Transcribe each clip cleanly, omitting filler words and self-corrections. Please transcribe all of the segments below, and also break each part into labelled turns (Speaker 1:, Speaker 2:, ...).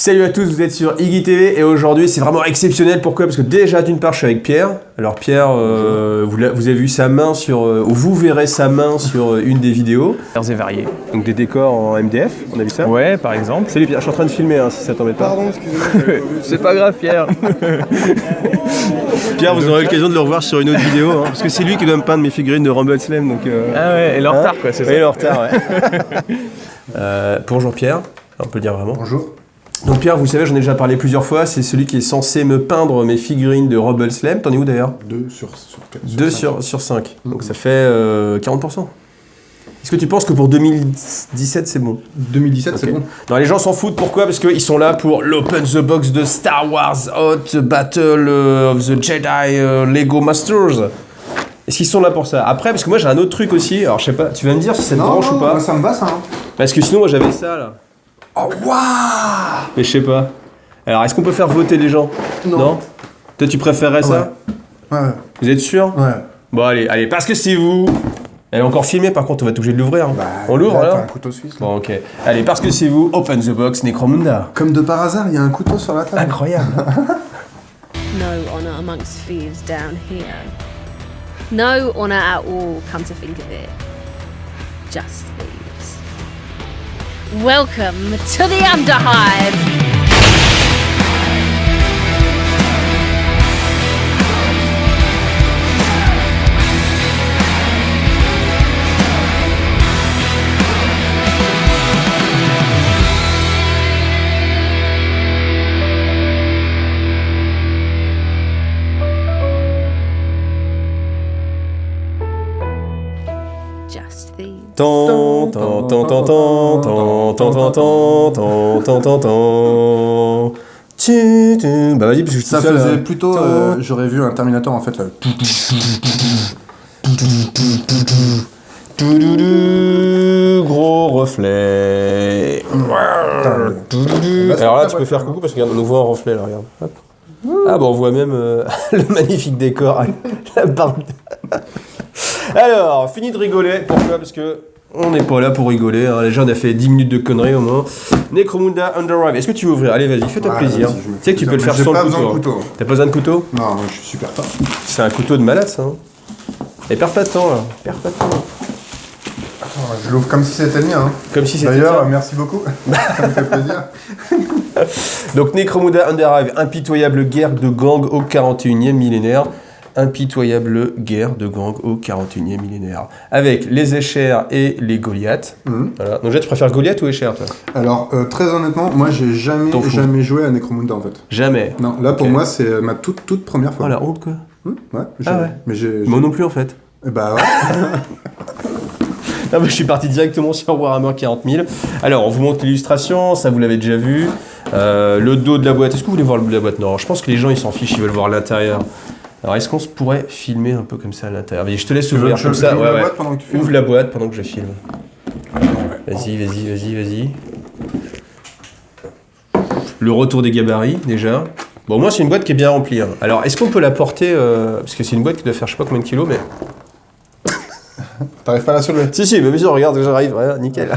Speaker 1: Salut à tous, vous êtes sur Iggy TV et aujourd'hui c'est vraiment exceptionnel. Pourquoi? Parce que déjà d'une part je suis avec Pierre. Alors Pierre, vous avez vu sa main sur, ou vous verrez sa main sur une des vidéos.
Speaker 2: Et variés.
Speaker 1: Donc des décors en MDF, on a vu ça?
Speaker 2: Ouais, par exemple.
Speaker 1: Salut Pierre, je suis en train de filmer si ça t'embête pas.
Speaker 3: Pardon, excusez-moi.
Speaker 2: C'est pas grave Pierre.
Speaker 1: Pierre, vous aurez l'occasion de le revoir sur une autre vidéo, parce que c'est lui qui doit me peindre mes figurines de Rumble Slam. Donc,
Speaker 2: Ah ouais, et le retard quoi, c'est ça?
Speaker 1: Oui, le retard, ouais. Bonjour Pierre, on peut le dire vraiment.
Speaker 3: Bonjour.
Speaker 1: Donc Pierre, vous savez, j'en ai déjà parlé plusieurs fois, c'est celui qui est censé me peindre mes figurines de Rumble Slam. T'en es où d'ailleurs?
Speaker 3: 2 sur 4.
Speaker 1: 2 sur 5. Donc ça fait 40%. Est-ce que tu penses que pour 2017 c'est bon?
Speaker 3: 2017,
Speaker 1: Okay.
Speaker 3: c'est bon.
Speaker 1: Non, les gens s'en foutent, pourquoi? Parce qu'ils sont là pour l'Open the Box de Star Wars Hot Battle of the Jedi Lego Masters. Est-ce qu'ils sont là pour ça? Après, parce que moi j'ai un autre truc aussi, alors je sais pas, tu vas me dire si ça te branche ou pas?
Speaker 3: Moi ça me va ça.
Speaker 1: Parce que sinon moi j'avais ça là.
Speaker 3: Oh waouh!
Speaker 1: Mais je sais pas. Alors est-ce qu'on peut faire voter les gens?
Speaker 3: Non.
Speaker 1: Toi tu préférerais ça?
Speaker 3: Ouais.
Speaker 1: Vous êtes sûr?
Speaker 3: Ouais.
Speaker 1: Bon allez, parce que c'est vous. Elle est encore filmée par contre, on va être obligé de l'ouvrir.
Speaker 3: Bah,
Speaker 1: on l'ouvre
Speaker 3: là,
Speaker 1: alors?
Speaker 3: t'as un couteau suisse là.
Speaker 1: Bon ok. Allez, parce que c'est vous, open the box Necromunda.
Speaker 3: Comme de par hasard, il y a un couteau sur la table.
Speaker 1: Incroyable.
Speaker 4: No honour amongst thieves down here. No honour at all, come to think of it. Just thieves. Welcome to the Underhive! Just thieves.
Speaker 1: Tant, tant, tant, tant, tant, tant, tant, tant, tant, tant, tant, tant. Bah vas-y, parce que je suis
Speaker 3: Ça
Speaker 1: tout seul,
Speaker 3: faisait
Speaker 1: là.
Speaker 3: plutôt. J'aurais vu un Terminator en fait là.
Speaker 1: Gros reflet. Alors là, tu peux faire coucou parce que regarde, on nous voit en reflet là, regarde. Hop. Ah bah on voit même le magnifique décor. La barre. Alors, fini de rigoler. Pourquoi? Parce que on n'est pas là pour rigoler. Les gens, on a fait 10 minutes de conneries au moins. Necromunda Underhive. Est-ce que tu veux ouvrir? Allez, vas-y, fais-toi plaisir.
Speaker 3: Vas-y,
Speaker 1: Tu sais que tu peux le faire
Speaker 3: j'ai
Speaker 1: sans
Speaker 3: pas
Speaker 1: le
Speaker 3: besoin
Speaker 1: couteau.
Speaker 3: de couteau.
Speaker 1: T'as pas besoin de couteau?
Speaker 3: Non, je suis super fort.
Speaker 1: C'est un couteau de malade, ça. Et perds pas de temps, là. Perds pas de temps.
Speaker 3: Attends, je l'ouvre comme si c'était le mien. Hein.
Speaker 1: Comme si c'était
Speaker 3: D'ailleurs,
Speaker 1: ça.
Speaker 3: merci beaucoup. Ça me fait plaisir.
Speaker 1: Donc, Necromunda Underhive, impitoyable guerre de gang au 41e millénaire. Impitoyable guerre de gang au 41e millénaire. Avec les Échers et les Goliaths. Voilà. Donc, déjà, tu préfères Goliath ou Échers, toi?
Speaker 3: Alors, très honnêtement, moi j'ai
Speaker 1: T'en fous.
Speaker 3: jamais joué à Necromunda en fait.
Speaker 1: Jamais.
Speaker 3: Non, là pour
Speaker 1: Ok.
Speaker 3: moi c'est ma toute première
Speaker 1: Oh,
Speaker 3: fois.
Speaker 1: la honte, quoi.
Speaker 3: Ouais,
Speaker 1: Ah ouais.
Speaker 3: Mais j'ai.
Speaker 1: Moi non plus, en fait.
Speaker 3: Bah ouais.
Speaker 1: Ah bah, je suis parti directement sur Warhammer 40 000. Alors, on vous montre l'illustration, ça vous l'avez déjà vu. Le dos de la boîte. Est-ce que vous voulez voir le dos de la boîte? Non, je pense que les gens ils s'en fichent, ils veulent voir l'intérieur. Alors, est-ce qu'on se pourrait filmer un peu comme ça à l'intérieur? Vas-y, je te laisse ouvrir comme ça.
Speaker 3: J'ouvre la boîte pendant que tu filmes.
Speaker 1: Ouvre la boîte pendant que je filme. Vas-y. Le retour des gabarits, déjà. Bon, au moins, c'est une boîte qui est bien remplie. Alors, est-ce qu'on peut la porter parce que c'est une boîte qui doit faire je sais pas combien de kilos, mais.
Speaker 3: T'arrives pas à la soulever.
Speaker 1: Si, mais bien sûr, regarde, j'arrive, ouais, nickel.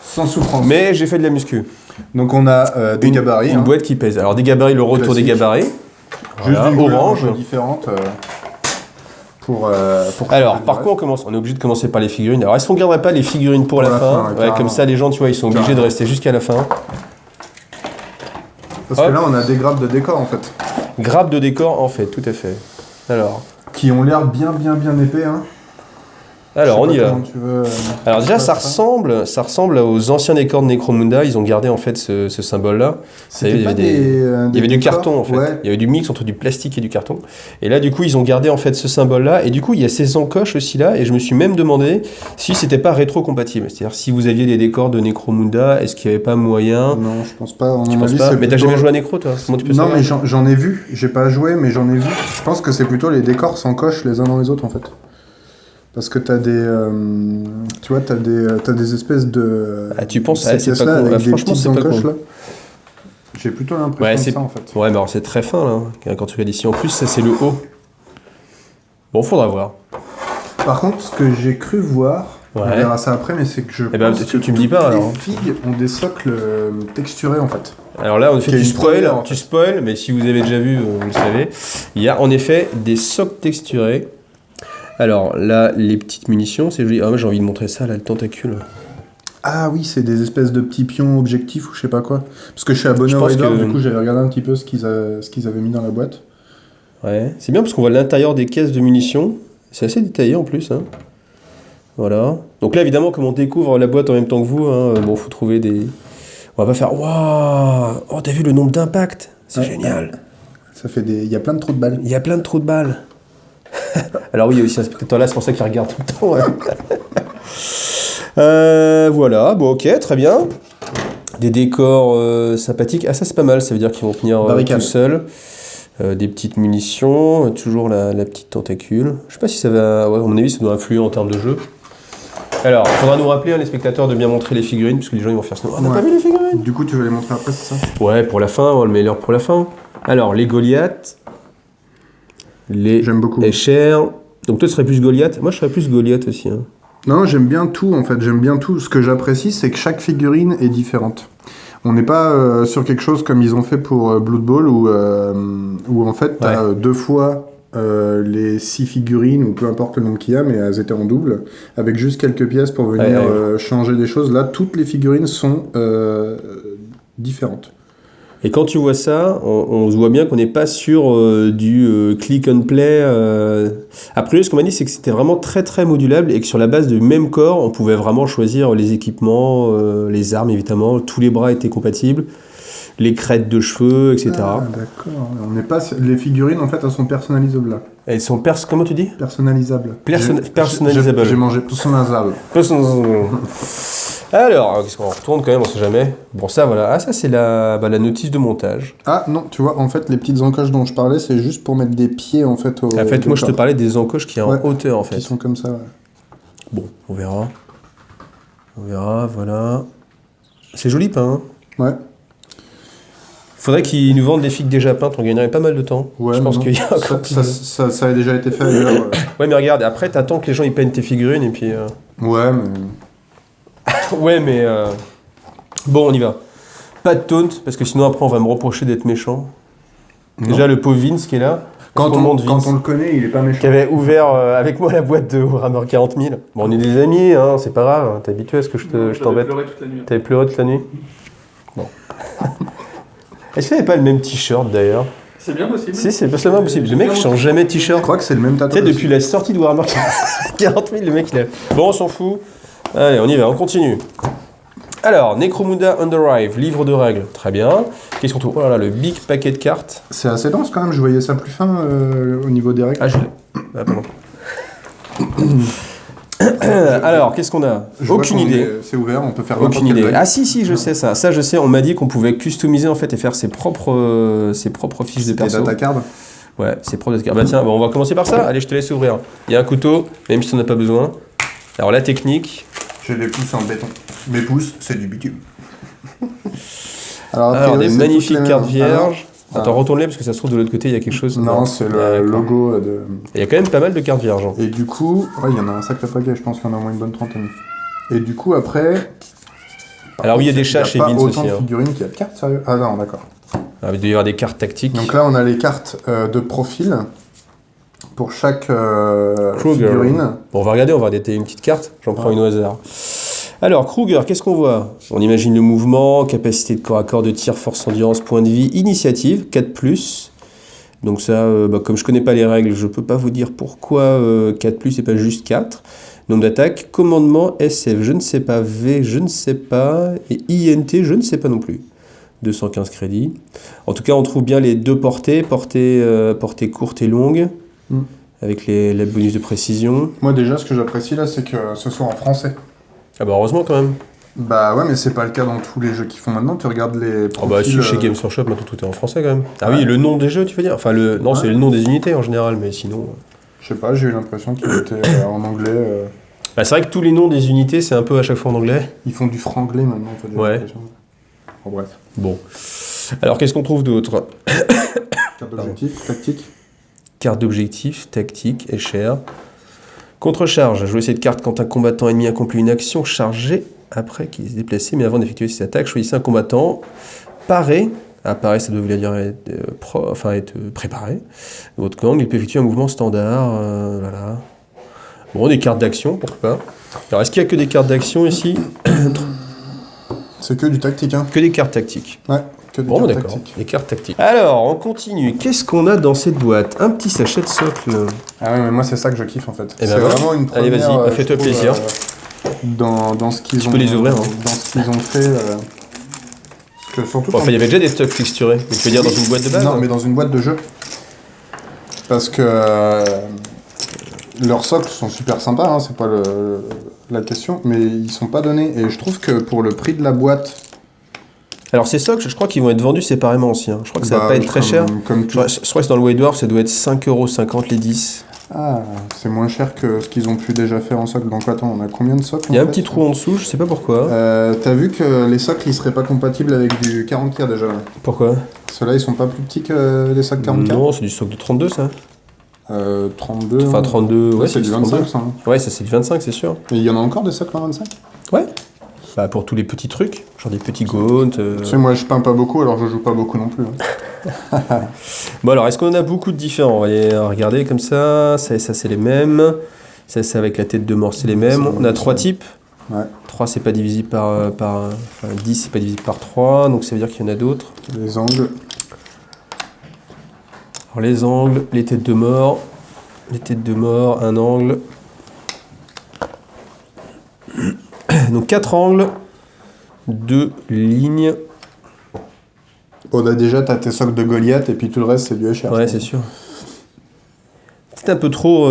Speaker 3: Sans souffrance.
Speaker 1: Mais j'ai fait de la muscu.
Speaker 3: Donc on a des gabarits.
Speaker 1: Une boîte qui pèse. Alors, des gabarits, le retour des
Speaker 3: Classique.
Speaker 1: gabarits.
Speaker 3: Juste
Speaker 1: Voilà,
Speaker 3: d'une couleur
Speaker 1: orange.
Speaker 3: un peu différente pour
Speaker 1: Alors, par quoi on commence? On est obligé de commencer par les figurines. Alors, est-ce qu'on garderait pas les figurines pour la fin? Ouais,
Speaker 3: carrément.
Speaker 1: comme ça, les gens, tu vois, ils sont obligés de
Speaker 3: Carrément.
Speaker 1: rester jusqu'à la fin.
Speaker 3: Parce
Speaker 1: Hop.
Speaker 3: que là on a des grappes de décor en fait.
Speaker 1: Grappe de décor, en fait, tout à fait.
Speaker 3: Qui ont l'air bien épais. Hein.
Speaker 1: Alors, on
Speaker 3: Je sais
Speaker 1: y
Speaker 3: pas
Speaker 1: va.
Speaker 3: comment tu veux,
Speaker 1: Alors déjà, ça
Speaker 3: faire
Speaker 1: ressemble aux anciens décors de Necromunda. Ils ont gardé en fait ce symbole-là.
Speaker 3: C'était
Speaker 1: Il y
Speaker 3: pas
Speaker 1: avait
Speaker 3: des
Speaker 1: Il y avait du
Speaker 3: décors,
Speaker 1: carton en fait.
Speaker 3: Ouais.
Speaker 1: Il y avait du mix entre du plastique et du carton. Et là, du coup, ils ont gardé en fait ce symbole-là. Et du coup, il y a ces encoches aussi là. Et je me suis même demandé si c'était pas rétro-compatible. C'est-à-dire si vous aviez des décors de Necromunda, est-ce qu'il n'y avait pas moyen?
Speaker 3: Non, je pense pas. En
Speaker 1: Tu penses
Speaker 3: avis,
Speaker 1: pas?
Speaker 3: c'est
Speaker 1: Mais t'as
Speaker 3: plutôt-
Speaker 1: jamais joué à Necro, toi? Comment tu peux
Speaker 3: Non,
Speaker 1: savoir?
Speaker 3: mais j'en ai vu. J'ai pas joué, mais j'en ai vu. Je pense que c'est plutôt les décors s'encochent les uns dans les autres en fait. Parce que t'as des, tu vois, t'as des espèces de.
Speaker 1: Ah, tu penses?
Speaker 3: ces
Speaker 1: Ah, c'est pas
Speaker 3: pièces-là
Speaker 1: con.
Speaker 3: avec
Speaker 1: Ah,
Speaker 3: des
Speaker 1: franchement,
Speaker 3: petites
Speaker 1: c'est pas
Speaker 3: encoches,
Speaker 1: con.
Speaker 3: là. J'ai plutôt l'impression
Speaker 1: Ouais,
Speaker 3: de
Speaker 1: c'est
Speaker 3: ça en fait.
Speaker 1: Ouais, mais alors c'est très fin là. Quand tu regardes ici, en plus, ça c'est le haut. Bon, faudra voir.
Speaker 3: Par contre, ce que j'ai cru voir, On
Speaker 1: Ouais.
Speaker 3: verra ça après, mais c'est que je
Speaker 1: Eh ben,
Speaker 3: pense que
Speaker 1: tu me dis pas,
Speaker 3: toutes
Speaker 1: alors.
Speaker 3: les figues ont des socles texturés en fait.
Speaker 1: Alors là, en effet,
Speaker 3: Qui est
Speaker 1: tu
Speaker 3: une première, en
Speaker 1: tu
Speaker 3: fait.
Speaker 1: spoil, mais si vous avez déjà vu, vous le savez. Il y a en effet des socles texturés. Alors là, les petites munitions, c'est joli. Ah, moi j'ai envie de montrer ça, là, le tentacule.
Speaker 3: Ah oui, c'est des espèces de petits pions objectifs ou je sais pas quoi. Parce que je suis abonné
Speaker 1: Je
Speaker 3: au
Speaker 1: pense
Speaker 3: Raider,
Speaker 1: que-
Speaker 3: du coup j'avais regardé un petit peu ce qu'ils avaient mis dans la boîte.
Speaker 1: Ouais, c'est bien parce qu'on voit l'intérieur des caisses de munitions. C'est assez détaillé en plus. Hein. Voilà. Donc là, évidemment, comme on découvre la boîte en même temps que vous, hein, bon, faut trouver des. On va pas faire. Waouh! Oh, t'as vu le nombre d'impacts? C'est
Speaker 3: Ouais.
Speaker 1: génial.
Speaker 3: Ça fait des... Il y a plein de trous de balles.
Speaker 1: Il y a plein de trous de balles. Alors oui, il y a aussi un spectateur là, c'est pour ça qu'il regarde tout le temps. Ouais. Voilà, bon ok, très bien. Des décors sympathiques. Ah ça c'est pas mal, ça veut dire qu'ils vont tenir
Speaker 3: Barricade.
Speaker 1: tout seuls. Des petites munitions, toujours la petite tentacule. Je sais pas si ça va... Ouais, à mon avis ça doit influer en termes de jeu. Alors, il faudra nous rappeler, hein, les spectateurs, de bien montrer les figurines, parce que les gens ils vont faire ça. Ah, on n'a
Speaker 3: Ouais.
Speaker 1: pas vu les figurines?
Speaker 3: Du coup, tu vas les montrer après, c'est ça?
Speaker 1: Ouais, pour la fin, on va le meilleur pour la fin. Alors, les Goliath. Les
Speaker 3: J'aime beaucoup.
Speaker 1: Escher. Donc toi, tu serais plus Goliath. Moi, je serais plus Goliath aussi. Hein.
Speaker 3: Non, j'aime bien tout en fait, j'aime bien tout. Ce que j'apprécie, c'est que chaque figurine est différente. On n'est pas sur quelque chose comme ils ont fait pour Blood Bowl où en fait, t'as deux fois les 6 figurines, ou peu importe le nombre qu'il y a, mais elles étaient en double, avec juste quelques pièces pour venir changer des choses. Là, toutes les figurines sont différentes.
Speaker 1: Et quand tu vois ça, on se voit bien qu'on n'est pas sur du click and play. Après, ce qu'on m'a dit, c'est que c'était vraiment très très modulable et que sur la base du même corps, on pouvait vraiment choisir les équipements, les armes évidemment, tous les bras étaient compatibles, les crêtes de cheveux, etc.
Speaker 3: Ah, d'accord. On n'est pas... Les figurines, en fait, elles sont personnalisables là.
Speaker 1: Elles sont comment tu dis?
Speaker 3: Personnalisables.
Speaker 1: Personnalisables.
Speaker 3: J'ai mangé personnalisable.
Speaker 1: Alors, qu'est-ce qu'on retourne quand même, on sait jamais. Bon, ça, voilà. Ah, ça, c'est la notice de montage.
Speaker 3: Ah non, tu vois, en fait, les petites encoches dont je parlais, c'est juste pour mettre des pieds, en fait, au
Speaker 1: En fait, moi, je te
Speaker 3: décor.
Speaker 1: parlais des encoches qui sont
Speaker 3: Ouais,
Speaker 1: en hauteur, en fait.
Speaker 3: Qui sont comme ça, ouais.
Speaker 1: Bon, on verra. On verra, voilà. C'est joli peint, hein.
Speaker 3: Ouais.
Speaker 1: Faudrait qu'ils nous vendent des figues déjà peintes, on gagnerait pas mal de temps.
Speaker 3: Ouais,
Speaker 1: je pense
Speaker 3: non,
Speaker 1: qu'il y a encore plus de-
Speaker 3: ça a déjà été fait ailleurs.
Speaker 1: Ouais, mais regarde, après, t'attends que les gens ils peignent tes figurines et puis...
Speaker 3: Ouais, mais...
Speaker 1: Ouais, mais... Bon, on y va. Pas de taunt, parce que sinon après on va me reprocher d'être méchant.
Speaker 3: Non.
Speaker 1: Déjà, le pauvre Vince qui est là.
Speaker 3: Quand
Speaker 1: Tout le monde
Speaker 3: quand
Speaker 1: Vince,
Speaker 3: on le connaît, il est pas méchant.
Speaker 1: qui avait ouvert avec moi la boîte de Warhammer 40 000. Bon, on est des amis, hein, c'est pas grave. Hein, t'es habitué à ce que je t'embête.
Speaker 2: pleuré toute la nuit.
Speaker 1: T'avais pleuré toute la nuit. Bon. Est-ce qu'il n'y avait pas le même t-shirt d'ailleurs?
Speaker 2: C'est bien possible.
Speaker 1: Si, c'est pas possible. Le mec il change jamais de
Speaker 3: Je
Speaker 1: t-shirt.
Speaker 3: crois que c'est le même
Speaker 1: Tu sais,
Speaker 3: tatouage.
Speaker 1: depuis la sortie de Warhammer 40 000, le mec il a... Bon, on s'en fout. Allez, on y va, on continue. Alors, Necromunda Underhive, livre de règles. Très bien. Qu'est-ce qu'on trouve? Oh là là, le big paquet de cartes.
Speaker 3: C'est assez dense quand même, je voyais ça plus fin au niveau des règles.
Speaker 1: Ah, je l'ai. Ah, pardon. Alors, qu'est-ce qu'on a?
Speaker 3: Je vois
Speaker 1: Aucune
Speaker 3: qu'on
Speaker 1: idée.
Speaker 3: C'est ouvert, on peut faire
Speaker 1: Aucune
Speaker 3: n'importe quelle
Speaker 1: idée.
Speaker 3: règle.
Speaker 1: Ah si, je sais ça. Ça, je sais, on m'a dit qu'on pouvait customiser en fait et faire ses propres fiches de
Speaker 3: C'était
Speaker 1: perso.
Speaker 3: data card.
Speaker 1: Ouais, ses propres data cards. Bah tiens, bon, on va commencer par ça. Allez, je te laisse ouvrir. Il y a un couteau, même si tu n'en as pas besoin. Alors, la technique.
Speaker 3: J'ai les pouces en béton. Mes pouces, c'est du bitume. Alors, a
Speaker 1: Alors,
Speaker 3: priori,
Speaker 1: des
Speaker 3: c'est
Speaker 1: magnifiques
Speaker 3: toutes les
Speaker 1: cartes
Speaker 3: mêmes.
Speaker 1: vierges.
Speaker 3: Alors,
Speaker 1: Attends, retourne-les parce que ça se trouve de l'autre côté, il y a quelque chose.
Speaker 3: non, c'est le
Speaker 1: D'accord.
Speaker 3: logo de...
Speaker 1: Il y a quand même pas mal de cartes vierges. hein.
Speaker 3: Et du coup, ouais, il y en a un sacré paquet, je pense qu'il y en a au moins une bonne trentaine. Et du coup, après...
Speaker 1: Alors, oui, il y a des chats chez
Speaker 3: Il n'y a
Speaker 1: Vince
Speaker 3: pas autant
Speaker 1: aussi.
Speaker 3: de
Speaker 1: hein.
Speaker 3: figurines qu'il y a de cartes, sérieux? Ah non, d'accord.
Speaker 1: Ah, il doit y avoir des cartes tactiques.
Speaker 3: Donc là, on a les cartes de profil pour chaque
Speaker 1: Kruger.
Speaker 3: figurine.
Speaker 1: Bon, on va regarder, on va détailler une petite carte. J'en prends une au hasard. Alors, Kruger, qu'est-ce qu'on voit? On imagine le mouvement, capacité de corps à corps, de tir, force, endurance, point de vie, initiative, 4+. Donc ça, comme je connais pas les règles, je peux pas vous dire pourquoi 4+, et pas juste 4. Nombre d'attaques, commandement, SF, je ne sais pas, V, je ne sais pas, et INT, je ne sais pas non plus. 215 crédits. En tout cas, on trouve bien les deux portées courtes et longues, avec les bonus de précision.
Speaker 3: Moi, déjà, ce que j'apprécie là, c'est que ce soit en français.
Speaker 1: Ah bah heureusement quand même.
Speaker 3: Bah ouais, mais c'est pas le cas dans tous les jeux qu'ils font maintenant. Tu regardes les
Speaker 1: Oh bah si,
Speaker 3: profils,
Speaker 1: chez Games Workshop, maintenant tout est en français quand même. Ah
Speaker 3: Ouais.
Speaker 1: oui, le nom des jeux, tu veux dire? Enfin, non,
Speaker 3: Ouais.
Speaker 1: c'est le nom des unités en général, mais sinon...
Speaker 3: Je sais pas, j'ai eu l'impression qu'ils étaient en anglais.
Speaker 1: Bah, c'est vrai que tous les noms des unités, c'est un peu à chaque fois en anglais.
Speaker 3: Ils font du franglais maintenant, en fait. j'ai
Speaker 1: Ouais.
Speaker 3: l'impression. Bon, bref.
Speaker 1: Bon. Alors, qu'est-ce qu'on trouve d'autre?
Speaker 3: Carte d'objectif, tactique.
Speaker 1: Carte d'objectif, tactique, Escher. Contre-charge. Jouez cette carte quand un combattant ennemi accomplit une action chargée après qu'il s'est déplacé, mais avant d'effectuer ses attaques, choisissez un combattant paré. Paré, ça doit dire être préparé. Votre gang, il peut effectuer un mouvement standard. Voilà. Bon, des cartes d'action, pourquoi pas. Alors, est-ce qu'il n'y a que des cartes d'action ici?
Speaker 3: C'est que du tactique, hein.
Speaker 1: Que des cartes tactiques.
Speaker 3: Ouais, que des
Speaker 1: Bon,
Speaker 3: cartes
Speaker 1: d'accord,
Speaker 3: tactiques.
Speaker 1: des cartes tactiques. Alors, on continue. Qu'est-ce qu'on a dans cette boîte? Un petit sachet de socle.
Speaker 3: Ah ouais, mais moi c'est ça que je kiffe en fait.
Speaker 1: Eh ben
Speaker 3: C'est
Speaker 1: voilà.
Speaker 3: vraiment une
Speaker 1: Allez,
Speaker 3: première.
Speaker 1: vas-y, fais-toi
Speaker 3: je trouve,
Speaker 1: plaisir.
Speaker 3: Dans ce qu'ils ont.
Speaker 1: peux les ouvrir, hein.
Speaker 3: Dans ce qu'ils ont fait. Parce que surtout.
Speaker 1: Bon, enfin, il y avait déjà des stocks texturés. Mais tu veux dire dans une boîte de base?
Speaker 3: Non,
Speaker 1: hein
Speaker 3: mais dans une boîte de jeu. Parce que leurs socles sont super sympas, hein, c'est pas la question, mais ils sont pas donnés. Et je trouve que pour le prix de la boîte.
Speaker 1: Alors, ces socles, je crois qu'ils vont être vendus séparément aussi. Hein. Je crois que ça va pas être très cher.
Speaker 3: Comme tout.
Speaker 1: Je crois que dans le White Dwarf, ça doit être 5,50€ les 10.
Speaker 3: Ah, c'est moins cher que ce qu'ils ont pu déjà faire en socle. Donc attends, on a combien de socles?
Speaker 1: Il y a
Speaker 3: en
Speaker 1: un
Speaker 3: fait
Speaker 1: petit trou en dessous, je sais pas pourquoi.
Speaker 3: T'as vu que les socles ils seraient pas compatibles avec du 40K déjà là.
Speaker 1: Pourquoi?
Speaker 3: Ceux-là ils sont pas plus petits que des socles 40K?
Speaker 1: Non, c'est du socle de 32 ça.
Speaker 3: 32.
Speaker 1: Enfin 32, ouais,
Speaker 3: c'est du
Speaker 1: 32.
Speaker 3: 25 ça. Hein.
Speaker 1: Ouais, ça c'est du 25, c'est sûr.
Speaker 3: Et il y en a encore des socles en 25?
Speaker 1: Ouais. Bah pour tous les petits trucs, genre des petits gaunts.
Speaker 3: Tu sais, moi je peins pas beaucoup alors je joue pas beaucoup non plus. Hein.
Speaker 1: Bon alors, est-ce qu'on en a beaucoup de différents? On va aller regarder comme ça. Ça c'est les mêmes. Ça c'est avec la tête de mort, c'est les mêmes. On a 3 types.
Speaker 3: Ouais.
Speaker 1: 3 c'est pas divisible enfin 10 c'est pas divisible par 3, donc ça veut dire qu'il y en a d'autres.
Speaker 3: Les angles.
Speaker 1: Alors les angles, les têtes de mort, un angle. Donc 4 angles, 2 lignes.
Speaker 3: Bon, là déjà t'as tes socles de Goliath et puis tout le reste c'est du HR.
Speaker 1: Ouais, c'est sûr. C'est un peu trop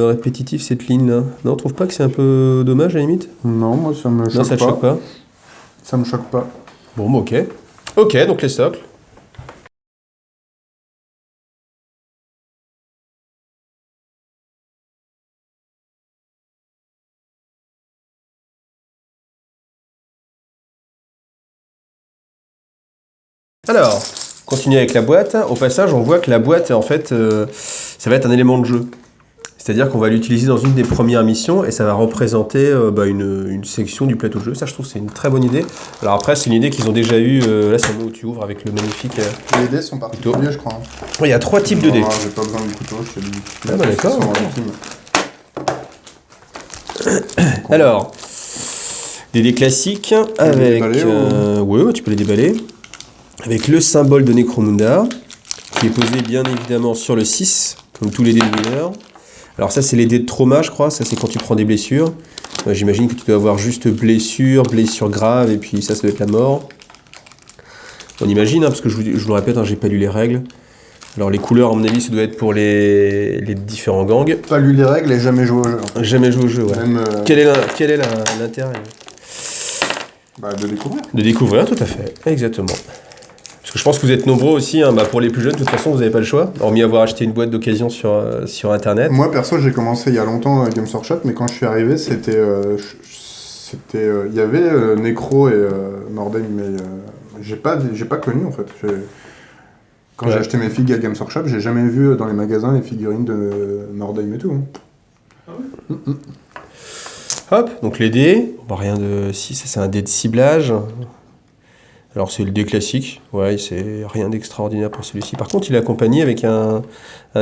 Speaker 1: répétitif cette ligne là. Non, on trouve pas que c'est un peu dommage à la limite?
Speaker 3: Non, moi ça me choque
Speaker 1: Non, ça te
Speaker 3: pas.
Speaker 1: choque pas.
Speaker 3: Ça me choque pas.
Speaker 1: Bon, bah, ok. Ok, donc les socles. Alors, continue avec la boîte. Au passage, on voit que la boîte, en fait, ça va être un élément de jeu. C'est-à-dire qu'on va l'utiliser dans une des premières missions et ça va représenter une section du plateau de jeu. Ça, je trouve que c'est une très bonne idée. Alors après, c'est une idée qu'ils ont déjà eue. Là, c'est le moment où tu ouvres avec le magnifique...
Speaker 3: Les dés sont particuliers, je crois. Hein.
Speaker 1: Il y a 3 types de dés.
Speaker 3: Non, j'ai pas besoin du couteau, je te dis.
Speaker 1: Ah bah d'accord,
Speaker 3: Ils sont
Speaker 1: d'accord. Alors, des dés classiques
Speaker 3: les
Speaker 1: avec...
Speaker 3: déballer,
Speaker 1: ouais, tu peux les déballer. Avec le symbole de Necromunda, qui est posé bien évidemment sur le 6, comme tous les dés de mineur. Alors ça, c'est les dés de trauma, je crois. Ça, c'est quand tu prends des blessures. J'imagine que tu dois avoir juste blessure grave, et puis ça doit être la mort. On imagine, hein, parce que je vous le répète, hein, j'ai pas lu les règles. Alors les couleurs, à mon avis, ça doit être pour les différents gangs.
Speaker 3: Pas lu les règles et jamais joué au jeu. En fait.
Speaker 1: Jamais joué au jeu, ouais.
Speaker 3: Même,
Speaker 1: Quel est l'intérêt?
Speaker 3: De découvrir.
Speaker 1: De découvrir, tout à fait. Exactement. Parce que je pense que vous êtes nombreux aussi, hein, pour les plus jeunes, de toute façon, vous n'avez pas le choix, hormis avoir acheté une boîte d'occasion sur Internet.
Speaker 3: Moi, perso, j'ai commencé il y a longtemps Games Workshop, mais quand je suis arrivé, c'était... il y avait Necro et Nordheim, mais j'ai pas connu, en fait. Quand j'ai acheté mes figues à Games Workshop, j'ai jamais vu dans les magasins les figurines de Nordheim et tout. Hein.
Speaker 1: Hop, donc les dés. Bon, rien de... Si, ça c'est un dé de ciblage. Alors c'est le dé classique. Ouais, c'est rien d'extraordinaire pour celui-ci. Par contre, il est accompagné avec un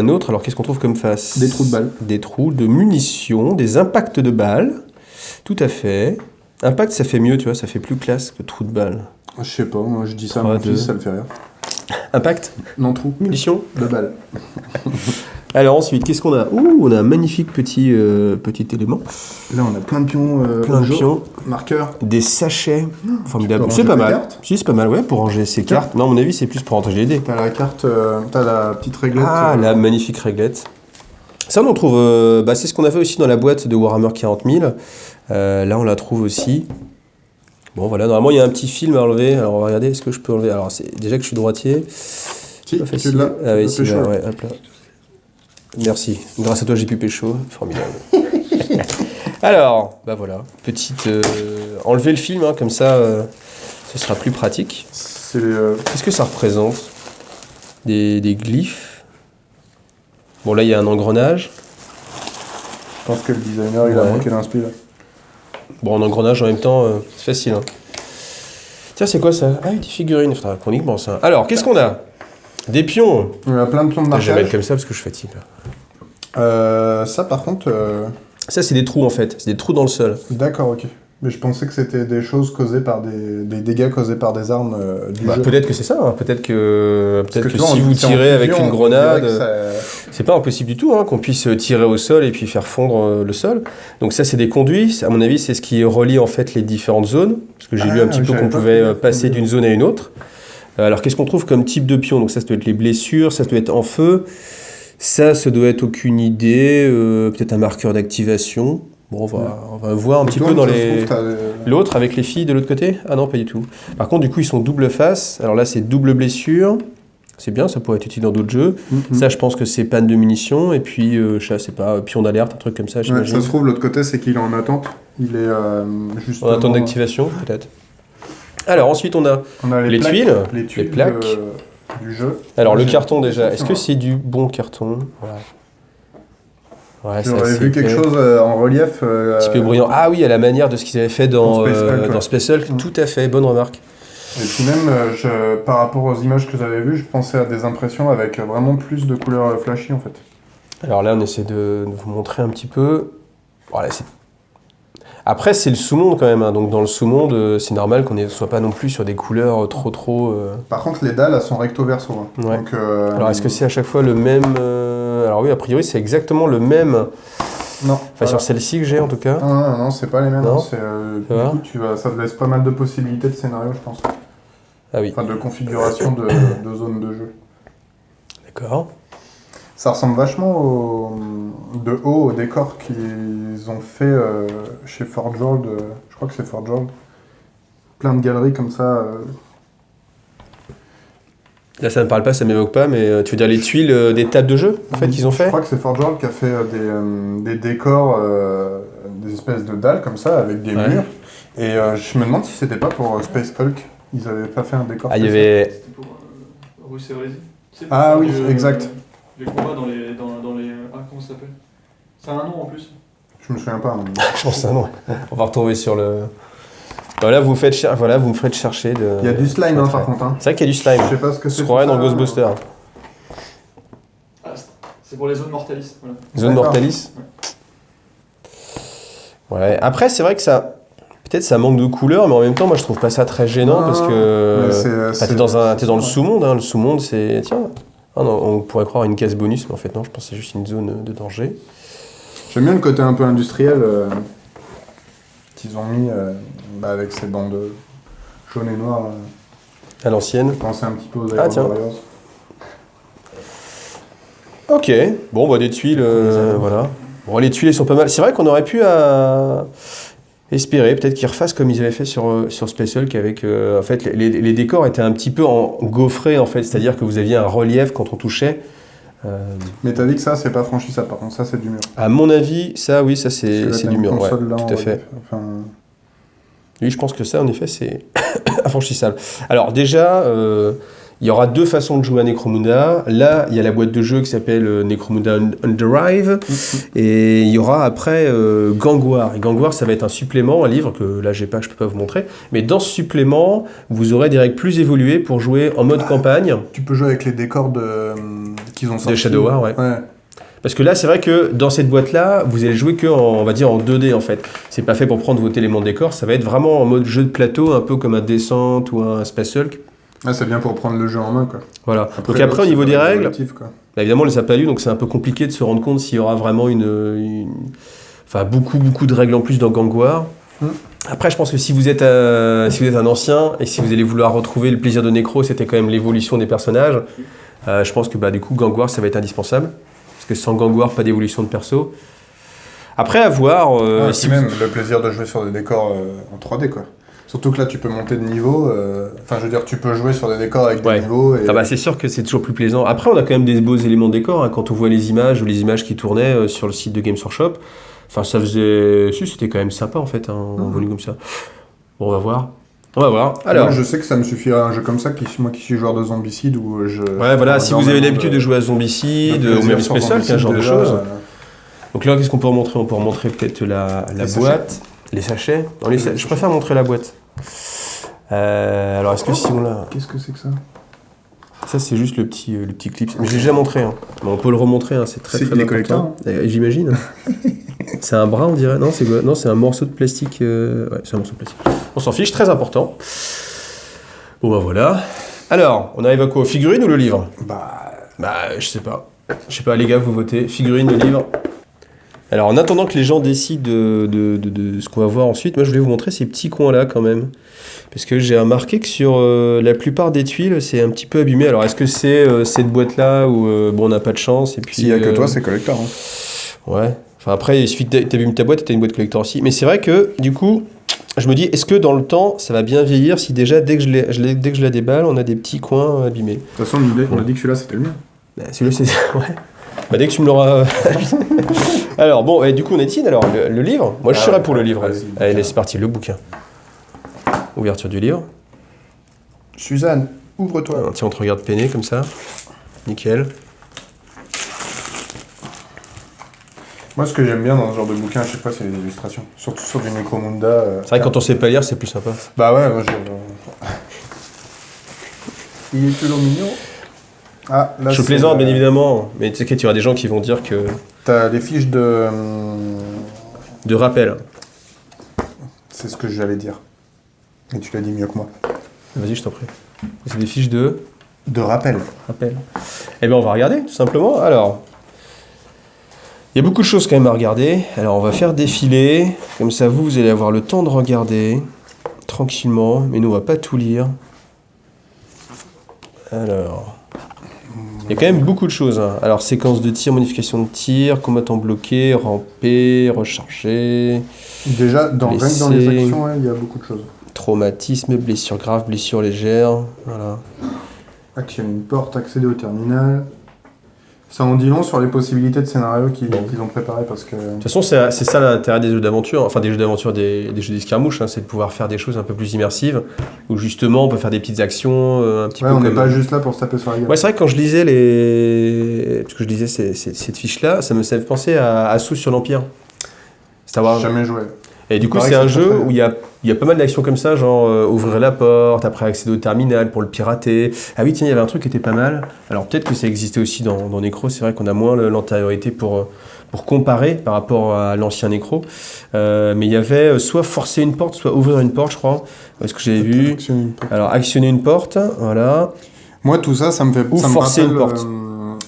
Speaker 1: autre. Alors qu'est-ce qu'on trouve comme face?
Speaker 3: Des trous de balles.
Speaker 1: Des trous de munitions, des impacts de balles. Tout à fait. Impact, ça fait mieux, tu vois, ça fait plus classe que trou de balles.
Speaker 3: Je sais pas, moi je dis ça à
Speaker 1: 3,
Speaker 3: mon
Speaker 1: 2.
Speaker 3: fils, ça le fait rire.
Speaker 1: Impact,
Speaker 3: Non, trou.
Speaker 1: munitions.
Speaker 3: De balles.
Speaker 1: Alors ensuite, qu'est-ce qu'on a? Ouh, on a un magnifique petit élément.
Speaker 3: Là, on a plein de pions.
Speaker 1: Plein de
Speaker 3: rouges,
Speaker 1: pions.
Speaker 3: Marqueurs.
Speaker 1: Des sachets. Formidable.
Speaker 3: peux
Speaker 1: C'est
Speaker 3: ranger
Speaker 1: pas
Speaker 3: tes
Speaker 1: mal.
Speaker 3: cartes.
Speaker 1: Si, c'est pas mal, ouais, pour ranger ses cartes. Non, à mon avis, c'est plus pour ranger les dés.
Speaker 3: T'as la carte, t'as la petite réglette.
Speaker 1: Ah, la magnifique réglette. Ça, on en trouve... c'est ce qu'on a fait aussi dans la boîte de Warhammer 40 000. Là, on la trouve aussi. Bon, voilà, normalement, il y a un petit film à enlever. Alors, on va regarder, est-ce que je peux enlever? Alors, c'est déjà que je suis droitier.
Speaker 3: Si,
Speaker 1: Pas
Speaker 3: tu
Speaker 1: facile.
Speaker 3: l'as.
Speaker 1: Ah oui,
Speaker 3: Tu peux
Speaker 1: c'est là,
Speaker 3: pécho.
Speaker 1: ouais, hop là. Merci. Grâce à toi, j'ai pu pécho. Formidable. Alors, bah voilà. Petite... enlever le film, hein, comme ça, ce sera plus pratique.
Speaker 3: C'est
Speaker 1: Qu'est-ce que ça représente? Des glyphes. Bon, là, il y a un engrenage.
Speaker 3: Je pense que le designer, il a
Speaker 1: Ouais.
Speaker 3: manqué d'inspi là.
Speaker 1: Bon, en engrenage en même temps, c'est facile. Hein. Tiens, c'est quoi ça? Ah, des figurines. Putain, chroniquement ça. Alors, qu'est-ce qu'on a? Des pions.
Speaker 3: Il y a plein de pions de
Speaker 1: Je vais
Speaker 3: marquage.
Speaker 1: mettre comme ça parce que je fatigue. Là.
Speaker 3: Ça, par contre,
Speaker 1: Ça, c'est des trous en fait. C'est des trous dans le sol.
Speaker 3: d'accord, ok. Mais je pensais que c'était des choses causées par des dégâts causés par des armes du jeu.
Speaker 1: Peut-être que c'est ça. Hein. Peut-être que,
Speaker 3: Parce tu vois,
Speaker 1: si vous
Speaker 3: c'est en
Speaker 1: tirez avec
Speaker 3: fusion,
Speaker 1: une
Speaker 3: on dirait
Speaker 1: grenade,
Speaker 3: que ça-
Speaker 1: c'est pas impossible du tout hein, qu'on puisse tirer au sol et puis faire fondre le sol. Donc ça, c'est des conduits. À mon avis, c'est ce qui relie en fait les différentes zones. Parce que j'ai lu un petit peu
Speaker 3: j'avais
Speaker 1: qu'on
Speaker 3: pas
Speaker 1: pouvait
Speaker 3: fait
Speaker 1: passer d'une zone à une autre. Alors, qu'est-ce qu'on trouve comme type de pion? Donc ça doit être les blessures, ça doit être en feu. Ça doit être aucune idée. Peut-être un marqueur d'activation. Bon, on va voir un petit peu dans les... L'autre avec les filles de l'autre côté? Ah non, pas du tout. Par contre, du coup, ils sont double face. Alors là, c'est double blessure. C'est bien, ça pourrait être utile dans d'autres jeux. Ça, je pense que c'est panne de munitions. Et puis, je sais pas, pion d'alerte, un truc comme ça,
Speaker 3: Ouais,
Speaker 1: j'imagine.
Speaker 3: ça se trouve, l'autre côté, c'est qu'il est en attente. Il est juste.
Speaker 1: En attente d'activation, peut-être. Alors, ensuite, on a les
Speaker 3: plaques,
Speaker 1: tuiles,
Speaker 3: les
Speaker 1: les
Speaker 3: tuiles
Speaker 1: plaques.
Speaker 3: du jeu.
Speaker 1: Alors, le
Speaker 3: J'ai-
Speaker 1: carton, déjà. Est-ce que
Speaker 3: Ouais.
Speaker 1: c'est du bon carton? Ouais, c'est
Speaker 3: J'aurais
Speaker 1: assez
Speaker 3: vu quelque
Speaker 1: épais.
Speaker 3: chose en relief.
Speaker 1: Un petit peu brillant. Ah oui, à la manière de ce qu'ils avaient fait
Speaker 3: Dans Space Hulk, ouais.
Speaker 1: dans Space Hulk. Tout à fait, bonne remarque.
Speaker 3: Et puis même, par rapport aux images que j'avais vues, je pensais à des impressions avec vraiment plus de couleurs flashy en fait.
Speaker 1: Alors là, on essaie de vous montrer un petit peu. Voilà, après, c'est le sous-monde quand même. Hein. Donc dans le sous-monde, c'est normal qu'on ne soit pas non plus sur des couleurs trop...
Speaker 3: Par contre, les dalles, elles sont recto-verso. Hein.
Speaker 1: Ouais.
Speaker 3: Donc,
Speaker 1: Alors est-ce que c'est à chaque fois le même... Alors oui, a priori, c'est exactement le même.
Speaker 3: Non.
Speaker 1: Enfin,
Speaker 3: voilà.
Speaker 1: sur celle-ci que j'ai en tout cas.
Speaker 3: Non, c'est pas les mêmes.
Speaker 1: Non.
Speaker 3: Hein. C'est,
Speaker 1: Ça va
Speaker 3: du coup, ça te laisse pas mal de possibilités de scénario, je pense.
Speaker 1: Ah oui,
Speaker 3: Enfin, de configuration de zone de jeu.
Speaker 1: d'accord.
Speaker 3: Ça ressemble vachement de haut au décor qu'ils ont fait chez Forge World. Je crois que c'est Forge World. Plein de galeries comme ça.
Speaker 1: Là, ça ne me parle pas, ça ne m'évoque pas, mais tu veux dire les tuiles des tables de jeu, en fait, qu'ils ont
Speaker 3: Je
Speaker 1: fait?
Speaker 3: crois que c'est Forge World qui a fait des décors, des espèces de dalles comme ça, avec des
Speaker 1: Ouais.
Speaker 3: murs. Et je me demande si c'était pas pour Space Hulk. Ils avaient pas fait un décor.
Speaker 1: Ah, il y
Speaker 3: spécial.
Speaker 1: avait...
Speaker 2: C'était pour Rue Sévrézy. C'est
Speaker 3: Ah
Speaker 2: pour
Speaker 3: oui,
Speaker 2: les,
Speaker 3: exact.
Speaker 2: Les combats dans les. Ah, comment ça s'appelle? C'est un nom en plus.
Speaker 3: Je me souviens pas.
Speaker 1: Je pense ça, non. On va retomber sur le... Voilà, vous me faites chercher de...
Speaker 3: Il y a du slime hein, par contre. Hein.
Speaker 1: C'est vrai qu'il y a du slime.
Speaker 3: Je sais pas ce que c'est.
Speaker 1: Je croirais
Speaker 3: tout
Speaker 1: dans
Speaker 3: ça.
Speaker 1: Ghostbusters.
Speaker 2: Ah, c'est pour les zones Mortalis. Voilà.
Speaker 1: Zone
Speaker 3: D'accord.
Speaker 1: Mortalis. Ouais. Après, c'est vrai que ça... Peut-être ça manque de couleur, mais en même temps, moi, je trouve pas ça très gênant parce que...
Speaker 3: Mais c'est-
Speaker 1: Enfin,
Speaker 3: c'est-
Speaker 1: t'es dans le sous-monde, hein. Le sous-monde, c'est... Tiens, ah non, on pourrait croire une case bonus, mais en fait, non, je pense que c'est juste une zone de danger.
Speaker 3: J'aime bien le côté un peu industriel qu'ils ont mis avec ces bandes jaunes et noires.
Speaker 1: À l'ancienne.
Speaker 3: Je pensais un petit peu aux
Speaker 1: Ah,
Speaker 3: Iron
Speaker 1: tiens.
Speaker 3: Warriors.
Speaker 1: Ok, bon, bah des tuiles, voilà. Bon, les tuiles, elles sont pas mal. C'est vrai qu'on aurait pu espérer, peut-être qu'ils refassent comme ils avaient fait sur Space Hulk, avec, en fait, les décors étaient un petit peu gaufrés, en fait, c'est-à-dire que vous aviez un relief quand on touchait.
Speaker 3: Mais t'as dit que ça, c'est pas franchissable, par contre, ça, c'est du mur.
Speaker 1: À mon avis, ça, oui, ça, c'est
Speaker 3: Parce que là,
Speaker 1: du
Speaker 3: t'as
Speaker 1: mur,
Speaker 3: une
Speaker 1: ouais,
Speaker 3: console là en
Speaker 1: tout à fait.
Speaker 3: relief. Enfin,
Speaker 1: Oui, je pense que ça, en effet, c'est infranchissable. Alors déjà, il y aura deux façons de jouer à Necromunda. Là, il y a la boîte de jeu qui s'appelle Necromunda Underive. Et il y aura après Gangwar. Et Gangwar, ça va être un supplément, un livre que là, j'ai pas, je peux pas vous montrer. Mais dans ce supplément, vous aurez des règles plus évoluées pour jouer en mode campagne.
Speaker 3: tu peux jouer avec les décors qu'ils ont sortis.
Speaker 1: Shadow War, ouais. Parce que là, c'est vrai que dans cette boîte-là, vous allez jouer que on va dire en 2D en fait. C'est pas fait pour prendre vos éléments de décor, ça va être vraiment en mode jeu de plateau, un peu comme un Descent ou un Space Hulk.
Speaker 3: Ah, c'est bien pour prendre le jeu en main, quoi.
Speaker 1: Voilà. Donc après, au
Speaker 3: l'autre,
Speaker 1: niveau
Speaker 3: c'est
Speaker 1: des
Speaker 3: pas
Speaker 1: règles,
Speaker 3: évolutif, quoi.
Speaker 1: bah, évidemment, on les a pas lues, donc c'est un peu compliqué de se rendre compte s'il y aura vraiment enfin beaucoup de règles en plus dans Gangwar. Après, je pense que si vous êtes un ancien et si vous allez vouloir retrouver le plaisir de Necro, c'était quand même l'évolution des personnages. Je pense que du coup, Gangwar, ça va être indispensable. Parce que sans Gangwar, pas d'évolution de perso. Après, à voir.
Speaker 3: Si même le plaisir de jouer sur des décors en 3D, quoi. Surtout que là, tu peux monter de niveau. Enfin, je veux dire, tu peux jouer sur des décors avec des niveaux. Et...
Speaker 1: Ah bah, c'est sûr que c'est toujours plus plaisant. Après, on a quand même des beaux éléments de décor. Hein, quand on voit les images ou les images qui tournaient sur le site de Games Workshop. Enfin, ça faisait... Si, c'était quand même sympa, en fait, en volume comme ça. Bon, on va voir. Alors,
Speaker 3: moi, je sais que ça me suffirait un jeu comme ça, moi qui suis joueur de Zombicide, où je...
Speaker 1: ouais, voilà, si vous avez l'habitude de jouer à Zombicide, ou même Space Hulk, un genre de choses. Donc là, qu'est-ce qu'on peut remontrer? On peut remontrer peut-être la boîte, les sachets. Non, je préfère montrer la boîte. Alors, est-ce que si on l'a...
Speaker 3: Qu'est-ce que c'est que ça?
Speaker 1: Ça, c'est juste le petit clip. Mais j'ai déjà montré. Hein. Mais on peut le remontrer, hein. C'est très important.
Speaker 3: Collector.
Speaker 1: J'imagine. C'est un bras, on dirait. Non, c'est quoi? Non, c'est un morceau de plastique. Ouais, c'est un morceau de plastique. On s'en fiche, très important. Bon, bah voilà. Alors, on arrive à quoi? Figurine ou le livre? Je sais pas. Je sais pas, les gars, vous votez. Figurine, le livre. Alors, en attendant que les gens décident de ce qu'on va voir ensuite, moi, je voulais vous montrer ces petits coins-là, quand même. Parce que j'ai remarqué que sur la plupart des tuiles, c'est un petit peu abîmé. Alors, est-ce que c'est cette boîte-là où bon, on n'a pas de chance et puis
Speaker 3: s'il n'y a que toi, c'est collector. Hein.
Speaker 1: Ouais. Enfin, après, il suffit que t'abîmes ta boîte et t'as une boîte collector aussi. Mais c'est vrai que, du coup, je me dis, est-ce que dans le temps, ça va bien vieillir si déjà, dès que je la déballe, on a des petits coins abîmés?
Speaker 3: De toute façon, on a dit que celui-là, c'était le mien.
Speaker 1: Bah, celui-là, c'est... Ouais. Bah, dès que tu me l'auras... Alors, bon, et du coup, on est alors, le livre. Moi, je serais pour le livre. Allez, c'est parti, le bouquin. Ouverture du livre.
Speaker 3: Suzanne, ouvre-toi.
Speaker 1: Tiens, on te regarde peiner comme ça. Nickel.
Speaker 3: Moi, ce que j'aime bien dans ce genre de bouquin, je sais pas, c'est les illustrations. Surtout sur du Necromunda.
Speaker 1: C'est vrai que quand on sait pas lire, c'est plus sympa.
Speaker 3: Bah ouais, moi Il est toujours mignon. Ah, là,
Speaker 1: je plaisante, bien évidemment. Mais tu sais qu'il y aura des gens qui vont dire que...
Speaker 3: T'as les fiches de...
Speaker 1: De rappel.
Speaker 3: C'est ce que j'allais dire. Et tu l'as dit mieux que moi.
Speaker 1: Vas-y, je t'en prie. C'est des fiches de...
Speaker 3: De rappel.
Speaker 1: Rappel. Eh bien, on va regarder, tout simplement. Alors, il y a beaucoup de choses quand même à regarder. Alors, on va faire défiler. Comme ça, vous allez avoir le temps de regarder tranquillement. Mais nous, on va pas tout lire. Alors... Il y a quand même beaucoup de choses. Hein. Alors, séquence de tir, modification de tir, combattant bloqué, ramper, recharger...
Speaker 3: Déjà, rien que dans les actions, il y a beaucoup de choses.
Speaker 1: Traumatisme, blessure grave, blessure légère, voilà.
Speaker 3: Actionner une porte, accéder au terminal. Ça en dit long sur les possibilités de scénario qu'ils ont préparé parce que...
Speaker 1: De toute façon, c'est ça l'intérêt des jeux d'aventure, enfin des jeux d'aventure, des jeux d'escarmouche, hein, c'est de pouvoir faire des choses un peu plus immersives, où justement on peut faire des petites actions un petit peu
Speaker 3: on
Speaker 1: comme...
Speaker 3: n'est pas juste là pour se taper sur la gueule.
Speaker 1: Ouais, c'est vrai que quand je lisais parce que je lisais cette fiche-là, ça me fait penser à Assaut sur l'Empire.
Speaker 3: Jamais joué.
Speaker 1: Et du coup, c'est un jeu où il y a pas mal d'actions comme ça, genre ouvrir la porte, après accéder au terminal pour le pirater. Ah oui, tiens, il y avait un truc qui était pas mal. Alors peut-être que ça existait aussi dans Necro, c'est vrai qu'on a moins l'antériorité pour comparer par rapport à l'ancien Necro. Mais il y avait soit forcer une porte, soit ouvrir une porte, je crois. Est-ce que j'avais vu? Alors actionner une porte, voilà.
Speaker 3: Moi, tout ça, ça me fait...
Speaker 1: Ou
Speaker 3: ça
Speaker 1: forcer
Speaker 3: me rappelle,
Speaker 1: une porte.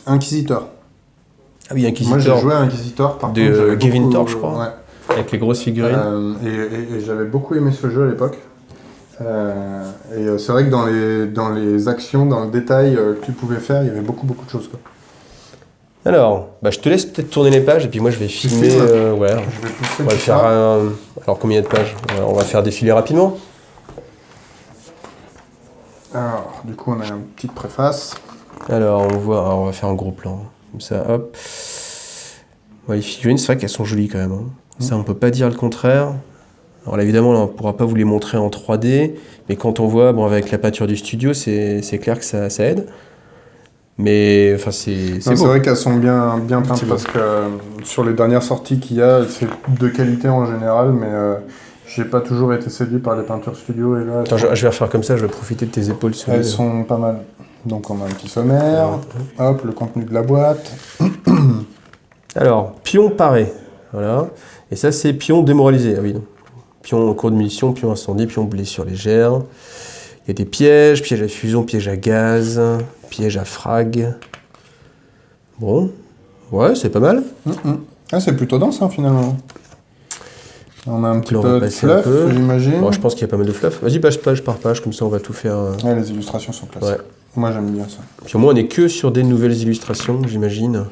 Speaker 3: Inquisitor.
Speaker 1: Ah oui, Inquisitor.
Speaker 3: Moi, j'ai joué à Inquisitor, par
Speaker 1: de
Speaker 3: contre...
Speaker 1: Gavin Thorpe, je crois.
Speaker 3: Ouais.
Speaker 1: Avec les grosses figurines.
Speaker 3: Et j'avais beaucoup aimé ce jeu à l'époque. Et c'est vrai que dans les actions, dans le détail que tu pouvais faire, il y avait beaucoup de choses. Quoi.
Speaker 1: Alors, je te laisse peut-être tourner les pages et puis moi je vais filmer.
Speaker 3: Je vais
Speaker 1: on va faire Alors combien de pages? On va faire défiler rapidement.
Speaker 3: Alors, du coup, on a une petite préface.
Speaker 1: Alors, on va faire un gros plan. Comme ça, hop. Ouais, les figurines, c'est vrai qu'elles sont jolies quand même. Hein. Ça, on peut pas dire le contraire. Alors là, évidemment, là, on pourra pas vous les montrer en 3D, mais quand on voit, avec la peinture du studio, c'est clair que ça aide. Mais enfin, c'est beau.
Speaker 3: C'est vrai qu'elles sont bien peintes parce que sur les dernières sorties qu'il y a, c'est de qualité en général, mais j'ai pas toujours été séduit par les peintures studio. Et là,
Speaker 1: attends, je vais refaire comme ça, je vais profiter de tes épaules.
Speaker 3: Elles sont pas mal. Donc on a un petit sommaire, hop, le contenu de la boîte.
Speaker 1: Alors, pion paré, voilà. Et ça, c'est pion démoralisé. Ah oui, non. Pion en cours de munition, pion incendie, pion blessure légère. Il y a des pièges, pièges à fusion, pièges à gaz, pièges à frag. Bon, ouais, c'est pas mal.
Speaker 3: Ah, c'est plutôt dense, hein, finalement. On a un petit peu de fluff, j'imagine.
Speaker 1: Bon, je pense qu'il y a pas mal de fluff. Vas-y, page par page, comme ça on va tout faire.
Speaker 3: Ouais, les illustrations sont classiques. Ouais. Moi, j'aime bien ça.
Speaker 1: Puis au moins, on n'est que sur des nouvelles illustrations, j'imagine.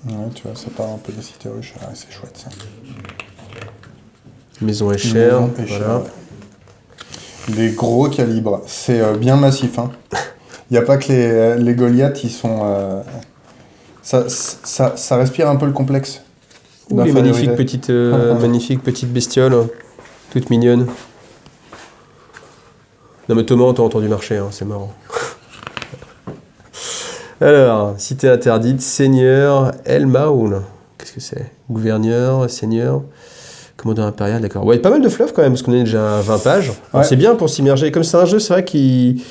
Speaker 3: Ouais, tu vois, ça part un peu des cités ruches. Ah, c'est chouette, ça.
Speaker 1: Maison Escher, voilà.
Speaker 3: Les gros calibres. C'est bien massif, hein. Il n'y a pas que les Goliaths, ils sont... Ça respire un peu le complexe.
Speaker 1: Les magnifiques petites bestioles, toutes mignonnes. Non mais Thomas, on t'a entendu marcher, hein, c'est marrant. Alors, cité interdite, Seigneur El Maoul. Qu'est-ce Qu'est-ce que c'est? Gouverneur, seigneur, commandant impérial, d'accord. Ouais, pas mal de fluff quand même, parce qu'on est déjà à 20 pages. Alors,
Speaker 3: Ouais.
Speaker 1: c'est bien pour s'immerger. Comme c'est un jeu, c'est vrai qui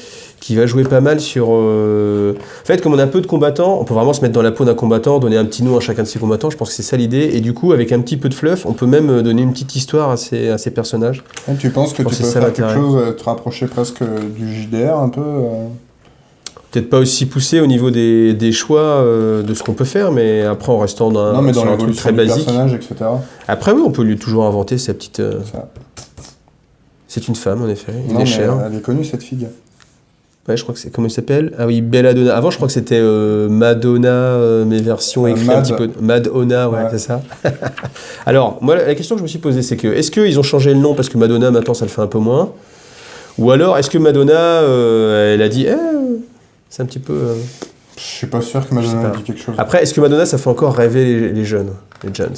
Speaker 1: va jouer pas mal sur... En fait, comme on a peu de combattants, on peut vraiment se mettre dans la peau d'un combattant, donner un petit nom à chacun de ses combattants. Je pense que c'est ça l'idée. Et du coup, avec un petit peu de fluff, on peut même donner une petite histoire à ces personnages.
Speaker 3: Et tu penses que
Speaker 1: Je pense
Speaker 3: tu
Speaker 1: que
Speaker 3: peux
Speaker 1: c'est ça
Speaker 3: faire quelque
Speaker 1: l'intérêt.
Speaker 3: chose, te rapprocher presque du JDR un peu
Speaker 1: Peut-être pas aussi poussé au niveau des choix de ce qu'on peut faire, mais après en restant
Speaker 3: Non, mais dans
Speaker 1: sur un truc
Speaker 3: l'évolution
Speaker 1: très
Speaker 3: du
Speaker 1: basique.
Speaker 3: personnage, etc.
Speaker 1: Après, oui, on peut lui toujours inventer sa petite...
Speaker 3: Ça.
Speaker 1: C'est une femme, en effet. Il
Speaker 3: Non,
Speaker 1: est
Speaker 3: mais
Speaker 1: cher.
Speaker 3: elle est connue, cette fille.
Speaker 1: Ouais, je crois que c'est... Comment il s'appelle? Ah oui, Belladonna. Avant, je crois que c'était Madonna, mes versions écrites un
Speaker 3: Mad.
Speaker 1: petit peu. Madonna, ouais,
Speaker 3: Ouais.
Speaker 1: c'est ça. Alors, moi, la question que je me suis posée, c'est que est-ce qu'ils ont changé le nom parce que Madonna, maintenant, ça le fait un peu moins? Ou alors, est-ce que Madonna, elle a dit, c'est un petit peu...
Speaker 3: Je suis pas sûr que
Speaker 1: Je sais
Speaker 3: Madonna
Speaker 1: pas.
Speaker 3: dit quelque chose.
Speaker 1: Après, est-ce que Madonna, ça fait encore rêver les jeunes, les jeunes?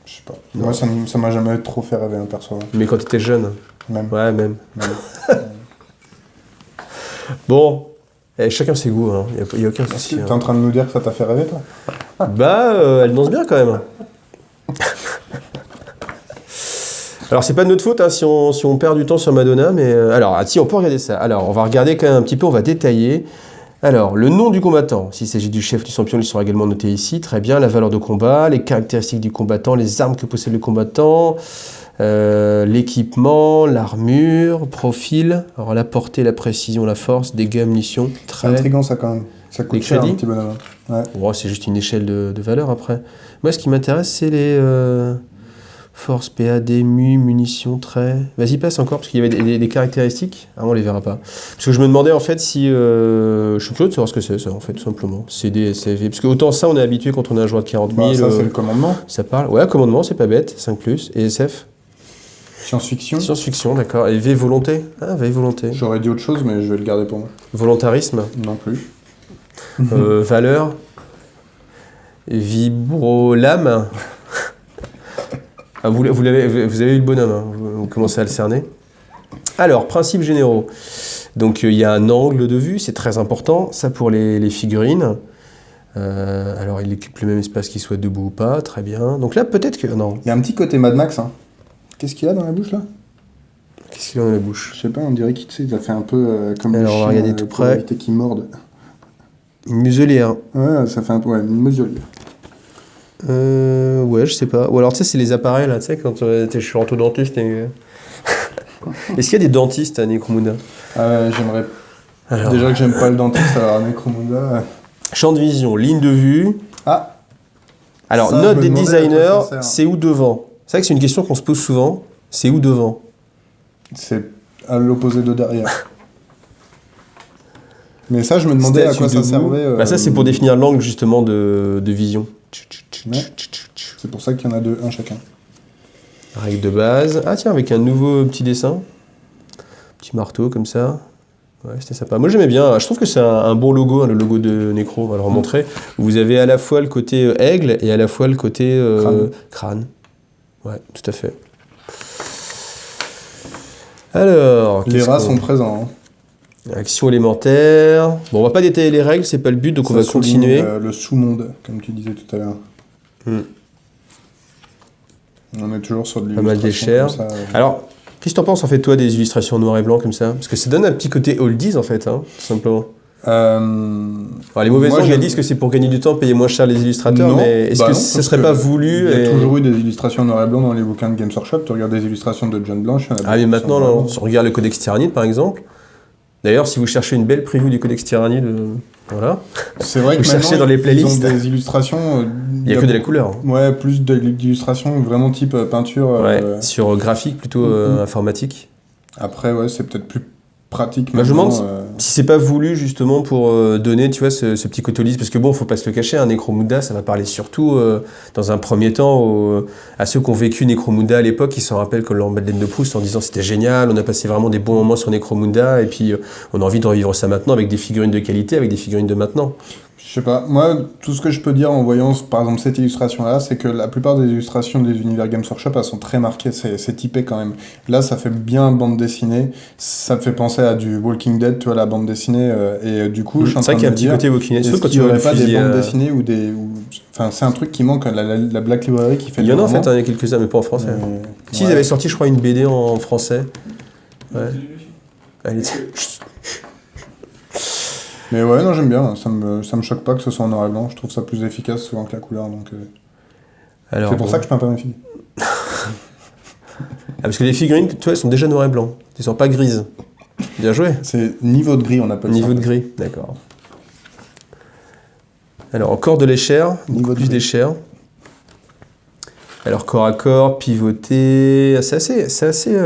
Speaker 3: Je sais pas.
Speaker 1: Non.
Speaker 3: Moi, ça m'a jamais trop fait rêver un perso.
Speaker 1: Mais quand t'étais jeune?
Speaker 3: Même.
Speaker 1: Ouais, même.
Speaker 3: Même.
Speaker 1: Bon, chacun ses goûts, hein. Y a aucun
Speaker 3: Est-ce
Speaker 1: souci.
Speaker 3: que
Speaker 1: hein.
Speaker 3: t'es en train de nous dire que ça t'a fait rêver, toi?
Speaker 1: Bah, elle danse bien quand même. Alors, c'est pas de notre faute hein, si on perd du temps sur Madonna, mais... alors, si, on peut regarder ça. Alors, on va regarder quand même un petit peu, on va détailler. Alors, le nom du combattant. S'il s'agit du chef du champion, ils sont également notés ici. Très bien. La valeur de combat, les caractéristiques du combattant, les armes que possède le combattant, l'équipement, l'armure, profil. Alors, la portée, la précision, la force, dégâts, munitions.
Speaker 3: C'est
Speaker 1: Très...
Speaker 3: intriguant, ça, quand même. Ça coûte
Speaker 1: Les
Speaker 3: cher,
Speaker 1: crédits
Speaker 3: un petit bonhomme. Ouais.
Speaker 1: Oh, c'est juste une échelle de valeur après. Moi, ce qui m'intéresse, c'est les force, PAD, munitions, traits. Vas-y, passe encore, parce qu'il y avait des caractéristiques. Ah, on les verra pas. Parce que je me demandais, en fait, si... je suis curieux de savoir ce que c'est, ça, en fait, tout simplement. CD, SAV. Parce que autant ça, on est habitué quand on a un joueur de 40 000.
Speaker 3: Bah, ça, c'est le commandement.
Speaker 1: Ça parle. Ouais, commandement, c'est pas bête. 5+. Et SF
Speaker 3: Science-fiction.
Speaker 1: Science-fiction, d'accord. Et V, volonté. Ah, V, volonté.
Speaker 3: J'aurais dit autre chose, mais je vais le garder pour moi.
Speaker 1: Volontarisme.
Speaker 3: Non plus.
Speaker 1: Valeur. Vibrolame. Ah, vous avez eu le bonhomme, hein. Vous commencez à le cerner. Alors, principes généraux. Donc, il y a un angle de vue, c'est très important. Ça pour les figurines. Alors, il occupe le même espace qu'il soit debout ou pas. Très bien. Donc là, peut-être que... Non.
Speaker 3: Il y a un petit côté Mad Max. Hein. Qu'est-ce qu'il y a dans la bouche, là?
Speaker 1: Qu'est-ce qu'il a dans la bouche?
Speaker 3: Je sais pas, on dirait qu'il ça fait un peu comme
Speaker 1: Alors,
Speaker 3: les
Speaker 1: on va
Speaker 3: chiens,
Speaker 1: regarder tout
Speaker 3: pour
Speaker 1: près.
Speaker 3: éviter qu'ils mordent.
Speaker 1: Une muselière.
Speaker 3: Ouais, ça fait un peu une muselière.
Speaker 1: Ouais, je sais pas. Ou alors, tu sais, c'est les appareils, là, tu sais, quand je suis orthodontiste et... Est-ce qu'il y a des dentistes à Necromunda?
Speaker 3: J'aimerais...
Speaker 1: Alors,
Speaker 3: Déjà que j'aime pas le dentiste, alors Necromunda...
Speaker 1: champ de vision, ligne de vue.
Speaker 3: Ah,
Speaker 1: Alors,
Speaker 3: Ça,
Speaker 1: note
Speaker 3: je me
Speaker 1: des
Speaker 3: demandais à quoi
Speaker 1: designers,
Speaker 3: ça sert.
Speaker 1: c'est où devant? C'est vrai que c'est une question qu'on se pose souvent. C'est où devant?
Speaker 3: c'est à l'opposé de derrière. Mais ça, je me demandais à
Speaker 1: Statue
Speaker 3: quoi ça
Speaker 1: debout.
Speaker 3: servait.
Speaker 1: Bah ça, c'est pour définir l'angle, justement, de vision.
Speaker 3: Ouais. C'est pour ça qu'il y en a deux, un chacun.
Speaker 1: Règle de base. Ah tiens, avec un nouveau petit dessin. Petit marteau, comme ça. Ouais, c'était sympa. Moi, j'aimais bien. Je trouve que c'est un bon logo, hein, le logo de Necro. On va le remontrer. Vous avez à la fois le côté aigle et à la fois le côté crâne. Ouais, tout à fait. Alors,
Speaker 3: Les
Speaker 1: qu'est-ce
Speaker 3: rats
Speaker 1: qu'on-
Speaker 3: sont présents. Hein.
Speaker 1: Action élémentaire. Bon, on va pas détailler les règles, c'est pas le but, donc on va
Speaker 3: Ça souligne,
Speaker 1: continuer.
Speaker 3: le sous-monde, comme tu disais tout à l'heure.
Speaker 1: Hmm.
Speaker 3: On est toujours sur de
Speaker 1: Pas mal
Speaker 3: l'illustration
Speaker 1: d'échelles.
Speaker 3: comme ça.
Speaker 1: Alors, qu'est-ce que t'en penses en fait, toi, des illustrations noir et blanc comme ça? Parce que ça donne un petit côté oldies en fait, hein, tout simplement. Alors, les mauvaises
Speaker 3: moi,
Speaker 1: langues
Speaker 3: j'aime-
Speaker 1: disent que c'est pour gagner du temps, payer moins cher les illustrateurs,
Speaker 3: Non,
Speaker 1: mais est-ce
Speaker 3: bah
Speaker 1: que
Speaker 3: non,
Speaker 1: ce
Speaker 3: parce
Speaker 1: serait
Speaker 3: que
Speaker 1: pas voulu
Speaker 3: Il y a
Speaker 1: et-
Speaker 3: toujours eu des illustrations noir et blanc dans les bouquins de Games Workshop. Tu regardes des illustrations de John Blanche. il y en a
Speaker 1: Ah, mais
Speaker 3: beaucoup qui
Speaker 1: maintenant,
Speaker 3: sont
Speaker 1: là,
Speaker 3: noir et
Speaker 1: si on regarde le Codex Tyrannide par exemple. D'ailleurs, si vous cherchez une belle preview du Codex Tyrannide, voilà,
Speaker 3: blanc. C'est vrai que
Speaker 1: Vous cherchez
Speaker 3: maintenant,
Speaker 1: dans les
Speaker 3: ils ont
Speaker 1: playlists.
Speaker 3: des illustrations.
Speaker 1: il n'y a que de la couleur. Hein.
Speaker 3: Ouais, plus d'illustrations vraiment type peinture.
Speaker 1: Ouais, sur graphique plutôt informatique.
Speaker 3: Après, ouais, c'est peut-être plus pratique.
Speaker 1: Bah, je me
Speaker 3: maintenant,
Speaker 1: demande si c'est pas voulu justement pour donner, tu vois, ce petit côté oldies, parce que bon, faut pas se le cacher, un Necromunda, ça va parler surtout dans un premier temps à ceux qui ont vécu Necromunda à l'époque, qui s'en rappellent que leur Madeleine de Proust en disant c'était génial, on a passé vraiment des bons moments sur Necromunda, et puis on a envie de revivre ça maintenant avec des figurines de qualité, avec des figurines de maintenant.
Speaker 3: Je sais pas, moi, tout ce que je peux dire en voyant, par exemple, cette illustration-là, c'est que la plupart des illustrations des univers Games Workshop, elles sont très marquées, c'est typé quand même. Là, ça fait bien bande dessinée, ça me fait penser à du Walking Dead, tu vois, la bande dessinée, et du coup, je suis en
Speaker 1: C'est
Speaker 3: train
Speaker 1: vrai
Speaker 3: de
Speaker 1: qu'il y a
Speaker 3: me
Speaker 1: un petit
Speaker 3: dire,
Speaker 1: côté Walking Dead,
Speaker 3: est-ce
Speaker 1: surtout quand
Speaker 3: qu'il
Speaker 1: tu
Speaker 3: y
Speaker 1: vois le
Speaker 3: aurait pas des
Speaker 1: fusil,
Speaker 3: bandes dessinées ou des... Enfin, c'est un truc qui manque, la Black Library qui fait
Speaker 1: Il y en a en
Speaker 3: des
Speaker 1: fait,
Speaker 3: romans.
Speaker 1: hein, il y a quelques-uns, mais pas en français. Si, ils
Speaker 3: ouais.
Speaker 1: avaient sorti, je crois, une BD en français. Ouais. Elle était-
Speaker 3: Mais ouais, non, j'aime bien, ça me choque pas que ce soit en noir et blanc, je trouve ça plus efficace souvent que la couleur, donc...
Speaker 1: Alors,
Speaker 3: c'est pour
Speaker 1: bon.
Speaker 3: ça que je peins pas mes filles.
Speaker 1: Ah, parce que les figurines, tu vois, elles sont déjà noir et blanc. Elles sont pas grises. Bien joué.
Speaker 3: C'est niveau de gris, on appelle
Speaker 1: Niveau
Speaker 3: ça.
Speaker 1: de gris, d'accord. Alors, encore de l'échelle,
Speaker 3: Niveau de
Speaker 1: plus
Speaker 3: gris.
Speaker 1: d'échelle. Alors, corps à corps, pivoté, c'est assez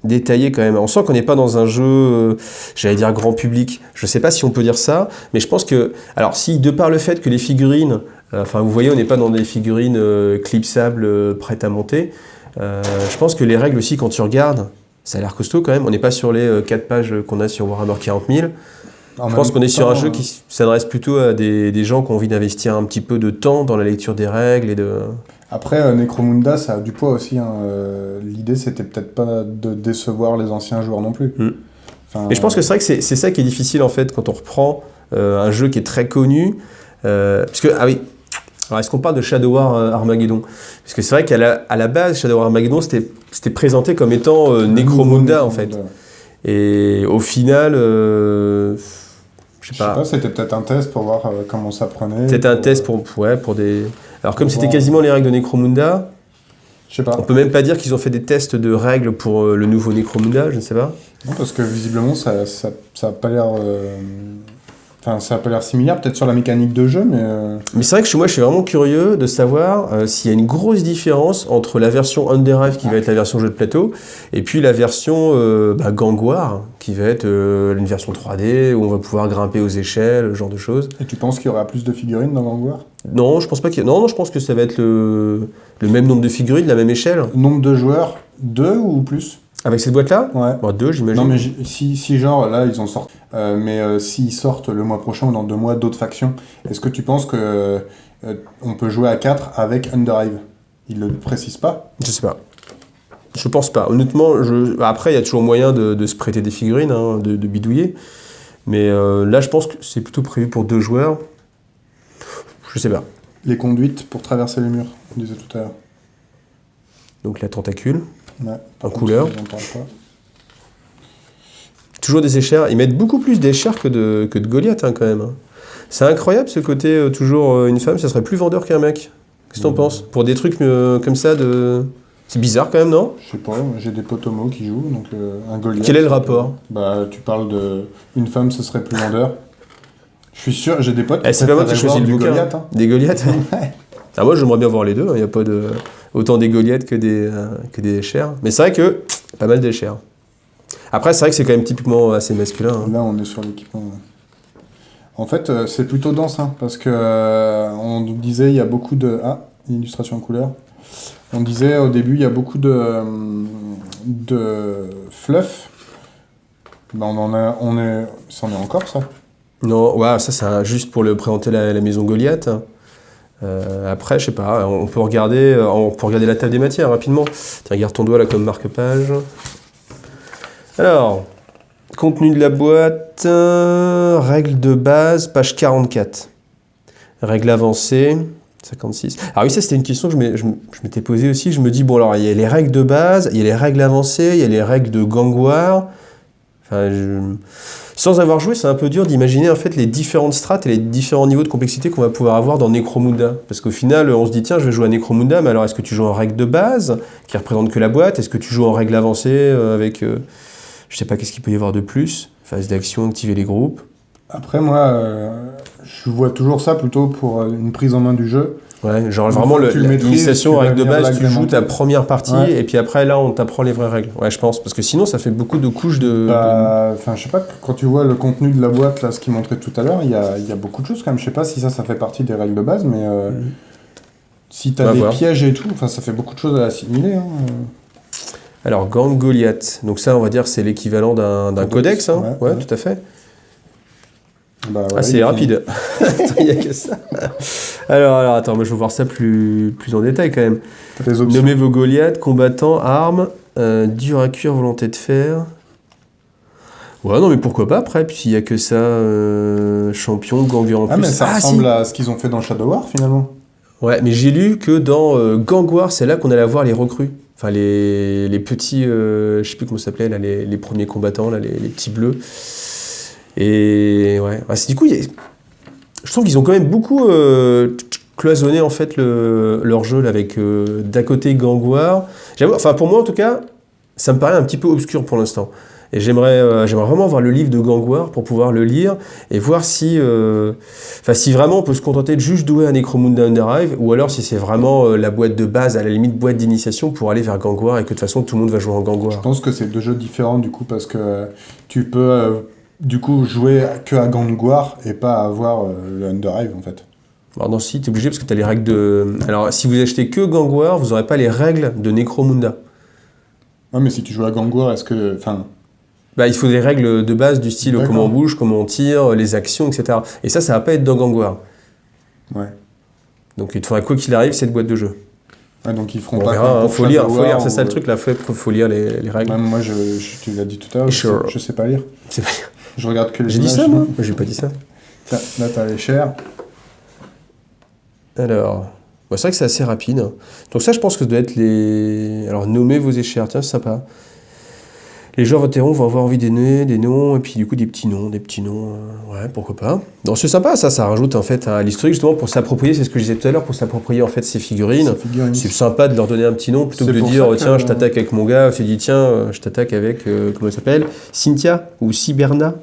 Speaker 1: détaillé quand même. On sent qu'on n'est pas dans un jeu, j'allais dire grand public. Je sais pas si on peut dire ça, mais je pense que... Alors, si, de par le fait que les figurines... Enfin, vous voyez, on n'est pas dans des figurines clipsables prêtes à monter. Je pense que les règles aussi, quand tu regardes, ça a l'air costaud quand même. On n'est pas sur les 4 pages qu'on a sur Warhammer 40 000. Je pense qu'on est sur un jeu qui s'adresse plutôt à des gens qui ont envie d'investir un petit peu de temps dans la lecture des règles et de...
Speaker 3: Après, Necromunda, ça a du poids aussi. Hein. L'idée, c'était peut-être pas de décevoir les anciens joueurs non plus. Enfin,
Speaker 1: Et je pense que c'est vrai que c'est ça qui est difficile en fait quand on reprend un jeu qui est très connu. Parce que, ah oui, alors est-ce qu'on parle de Shadow War Armageddon? Parce que c'est vrai qu'à la base, Shadow War Armageddon, c'était présenté comme étant Necromunda en fait. Et au final, je sais pas,
Speaker 3: c'était peut-être un test pour voir comment ça prenait.
Speaker 1: peut-être un test pour des... Alors comme c'était quasiment les règles de Necromunda,
Speaker 3: Je sais pas.
Speaker 1: on peut même pas dire qu'ils ont fait des tests de règles pour le nouveau Necromunda, je ne sais pas.
Speaker 3: Non, parce que visiblement, ça a pas l'air... Enfin, ça a pas l'air similaire, peut-être sur la mécanique de jeu, mais...
Speaker 1: Mais c'est vrai que moi je suis vraiment curieux de savoir s'il y a une grosse différence entre la version Underhive qui va être la version jeu de plateau et puis la version Gang War qui va être une version 3D où on va pouvoir grimper aux échelles, ce genre de choses.
Speaker 3: Et tu penses qu'il y aura plus de figurines dans Gang War?
Speaker 1: Non, je pense pas qu'il y a... Non, je pense que ça va être le même nombre de figurines, la même échelle.
Speaker 3: Nombre de joueurs, 2 ou plus?
Speaker 1: Avec cette boîte-là?
Speaker 3: Ouais.
Speaker 1: Bon, 2 j'imagine.
Speaker 3: Non, mais si genre, là, ils en sortent, mais s'ils sortent le mois prochain ou dans 2 mois d'autres factions, est-ce que tu penses que on peut jouer à 4 avec Underhive? Ils le précisent pas?
Speaker 1: Je sais pas. Je pense pas. Honnêtement, après, il y a toujours moyen de se prêter des figurines, hein, de bidouiller. Mais là, je pense que c'est plutôt prévu pour 2 joueurs. Je sais pas.
Speaker 3: Les conduites pour traverser les murs, on disait tout à l'heure.
Speaker 1: Donc la tentacule.
Speaker 3: Ouais,
Speaker 1: En couleur.
Speaker 3: J'en parle pas.
Speaker 1: Toujours des échères. Ils mettent beaucoup plus d'échères que de Goliath, hein, quand même. Hein. C'est incroyable ce côté toujours une femme, ça serait plus vendeur qu'un mec. Qu'est-ce que t'en penses? Pour des trucs comme ça de... C'est bizarre quand même, non?
Speaker 3: Je sais pas, j'ai des potomos qui jouent, donc un Goliath.
Speaker 1: Quel est le rapport?
Speaker 3: Bah, tu parles de... Une femme, ce serait plus vendeur. Je suis sûr, j'ai des potes
Speaker 1: C'est pas moi qui ai choisi le
Speaker 3: du
Speaker 1: bouquin.
Speaker 3: Goliath. Hein.
Speaker 1: Des Goliaths? Ah, moi j'aimerais bien voir les deux, il n'y a pas autant des Goliaths que des échères. Mais c'est vrai que pas mal d'échères. Après c'est vrai que c'est quand même typiquement assez masculin. Hein.
Speaker 3: Là, on est sur l'équipement. En fait, c'est plutôt dense, hein, parce que on nous disait il y a beaucoup de... Ah, une illustration en couleur. On disait au début il y a beaucoup de fluff. Ben, c'en est encore ça.
Speaker 1: Non, ouais, ça c'est juste pour présenter la maison Goliath. Après, je sais pas, on peut regarder la table des matières rapidement. Tiens, regarde ton doigt là comme marque-page. Alors, contenu de la boîte, règles de base, page 44. Règles avancées, 56. Alors oui, ça c'était une question que je m'étais posée aussi. Je me dis, bon alors, il y a les règles de base, il y a les règles avancées, il y a les règles de Gang War. Enfin, sans avoir joué, c'est un peu dur d'imaginer en fait les différentes strates et les différents niveaux de complexité qu'on va pouvoir avoir dans Necromunda. Parce qu'au final, on se dit tiens, je vais jouer à Necromunda, mais alors est-ce que tu joues en règle de base, qui représente que la boîte? Est-ce que tu joues en règle avancée avec, je sais pas, qu'est-ce qu'il peut y avoir de plus? Phase d'action, activer les groupes.
Speaker 3: Après, moi, je vois toujours ça plutôt pour une prise en main du jeu.
Speaker 1: Ouais, genre
Speaker 3: Une
Speaker 1: vraiment
Speaker 3: fois que tu le maîtrises,
Speaker 1: l'initiation en
Speaker 3: tu vas
Speaker 1: règle de
Speaker 3: venir
Speaker 1: base, tu joues
Speaker 3: l'agrémenter.
Speaker 1: ta première partie,
Speaker 3: Ouais.
Speaker 1: et puis après là, on t'apprend les vraies règles. Ouais, je pense, parce que sinon, ça fait beaucoup de couches de...
Speaker 3: Enfin, je sais pas, quand tu vois le contenu de la boîte, là, ce qu'il montrait tout à l'heure, il y a beaucoup de choses quand même. Je sais pas si ça fait partie des règles de base, mais si t'as
Speaker 1: On va
Speaker 3: des
Speaker 1: voir.
Speaker 3: pièges et tout, enfin, ça fait beaucoup de choses à assimiler. Hein.
Speaker 1: Alors, Gang Goliath. Donc ça, on va dire, c'est l'équivalent d'un codex, hein.
Speaker 3: Ouais.
Speaker 1: Tout à fait.
Speaker 3: Bah, ouais,
Speaker 1: Ah, c'est
Speaker 3: il est
Speaker 1: rapide. Il n'y a que ça. Alors, attends, moi je veux voir ça plus en détail quand même.
Speaker 3: fini. Les options.
Speaker 1: Nommez vos Goliaths, combattants, armes, dur à cuire, volonté de fer. Ouais, non, mais pourquoi pas après, puis s'il n'y a que ça, champion, gangueur en
Speaker 3: Ah,
Speaker 1: plus.
Speaker 3: mais ça
Speaker 1: si.
Speaker 3: ressemble à ce qu'ils ont fait dans Shadow War finalement.
Speaker 1: Ouais, mais j'ai lu que dans Gang War, c'est là qu'on allait voir les recrues. Enfin, les petits, je sais plus comment ça s'appelait, là, les premiers combattants, là, les petits bleus. Et ouais, du coup, je trouve qu'ils ont quand même beaucoup cloisonné en fait leur jeu là, avec d'un côté Gang War. J'avoue, enfin pour moi en tout cas, ça me paraît un petit peu obscur pour l'instant. Et j'aimerais vraiment voir le livre de Gang War pour pouvoir le lire et voir si vraiment on peut se contenter de juste jouer à Necromunda Underhive ou alors si c'est vraiment la boîte de base, à la limite boîte d'initiation pour aller vers Gang War et que de toute façon tout le monde va jouer en Gang War.
Speaker 3: Je pense que c'est deux jeux différents du coup parce que tu peux du coup jouer que à Gang War et pas avoir le Underhive en fait.
Speaker 1: Alors non, si, t'es obligé parce que t'as les règles de... Alors si vous achetez que Gang War, vous n'aurez pas les règles de Necromunda.
Speaker 3: Ouais, mais si tu joues à Gang War, est-ce que... Enfin,
Speaker 1: Bah, il faut des règles de base du style
Speaker 3: D'accord.
Speaker 1: comment on bouge, comment on tire, les actions, etc. Et ça va pas être dans Gang War.
Speaker 3: ouais.
Speaker 1: Donc il te faudra quoi qu'il arrive cette boîte de jeu.
Speaker 3: Ouais, donc ils feront
Speaker 1: On
Speaker 3: pas
Speaker 1: verra,
Speaker 3: comme
Speaker 1: hein,
Speaker 3: pour
Speaker 1: faut lire,
Speaker 3: Shadow War
Speaker 1: c'est ça le
Speaker 3: ou-
Speaker 1: truc là, faut lire les règles.
Speaker 3: Même moi, tu l'as dit tout à l'heure,
Speaker 1: Sure.
Speaker 3: je sais pas lire.
Speaker 1: C'est pas-
Speaker 3: Je regarde que les
Speaker 1: J'ai dit
Speaker 3: images.
Speaker 1: ça moi J'ai pas dit ça.
Speaker 3: Tiens, là, t'as les chairs.
Speaker 1: Alors, c'est vrai que c'est assez rapide. Donc ça je pense que ça doit être les... Alors nommez vos échères, tiens c'est sympa. Les joueurs voteront vont avoir envie des noms, et puis du coup des petits noms, ouais, pourquoi pas. Non, c'est sympa, ça rajoute en fait à l'historique justement pour s'approprier, c'est ce que je disais tout à l'heure, pour s'approprier en fait ces figurines. C'est sympa de leur donner un petit nom plutôt que
Speaker 3: C'est
Speaker 1: de
Speaker 3: pour
Speaker 1: dire
Speaker 3: ça que-
Speaker 1: tiens je t'attaque avec mon gars, tu dis tiens je t'attaque avec, comment elle s'appelle, Cynthia ou Cyberna.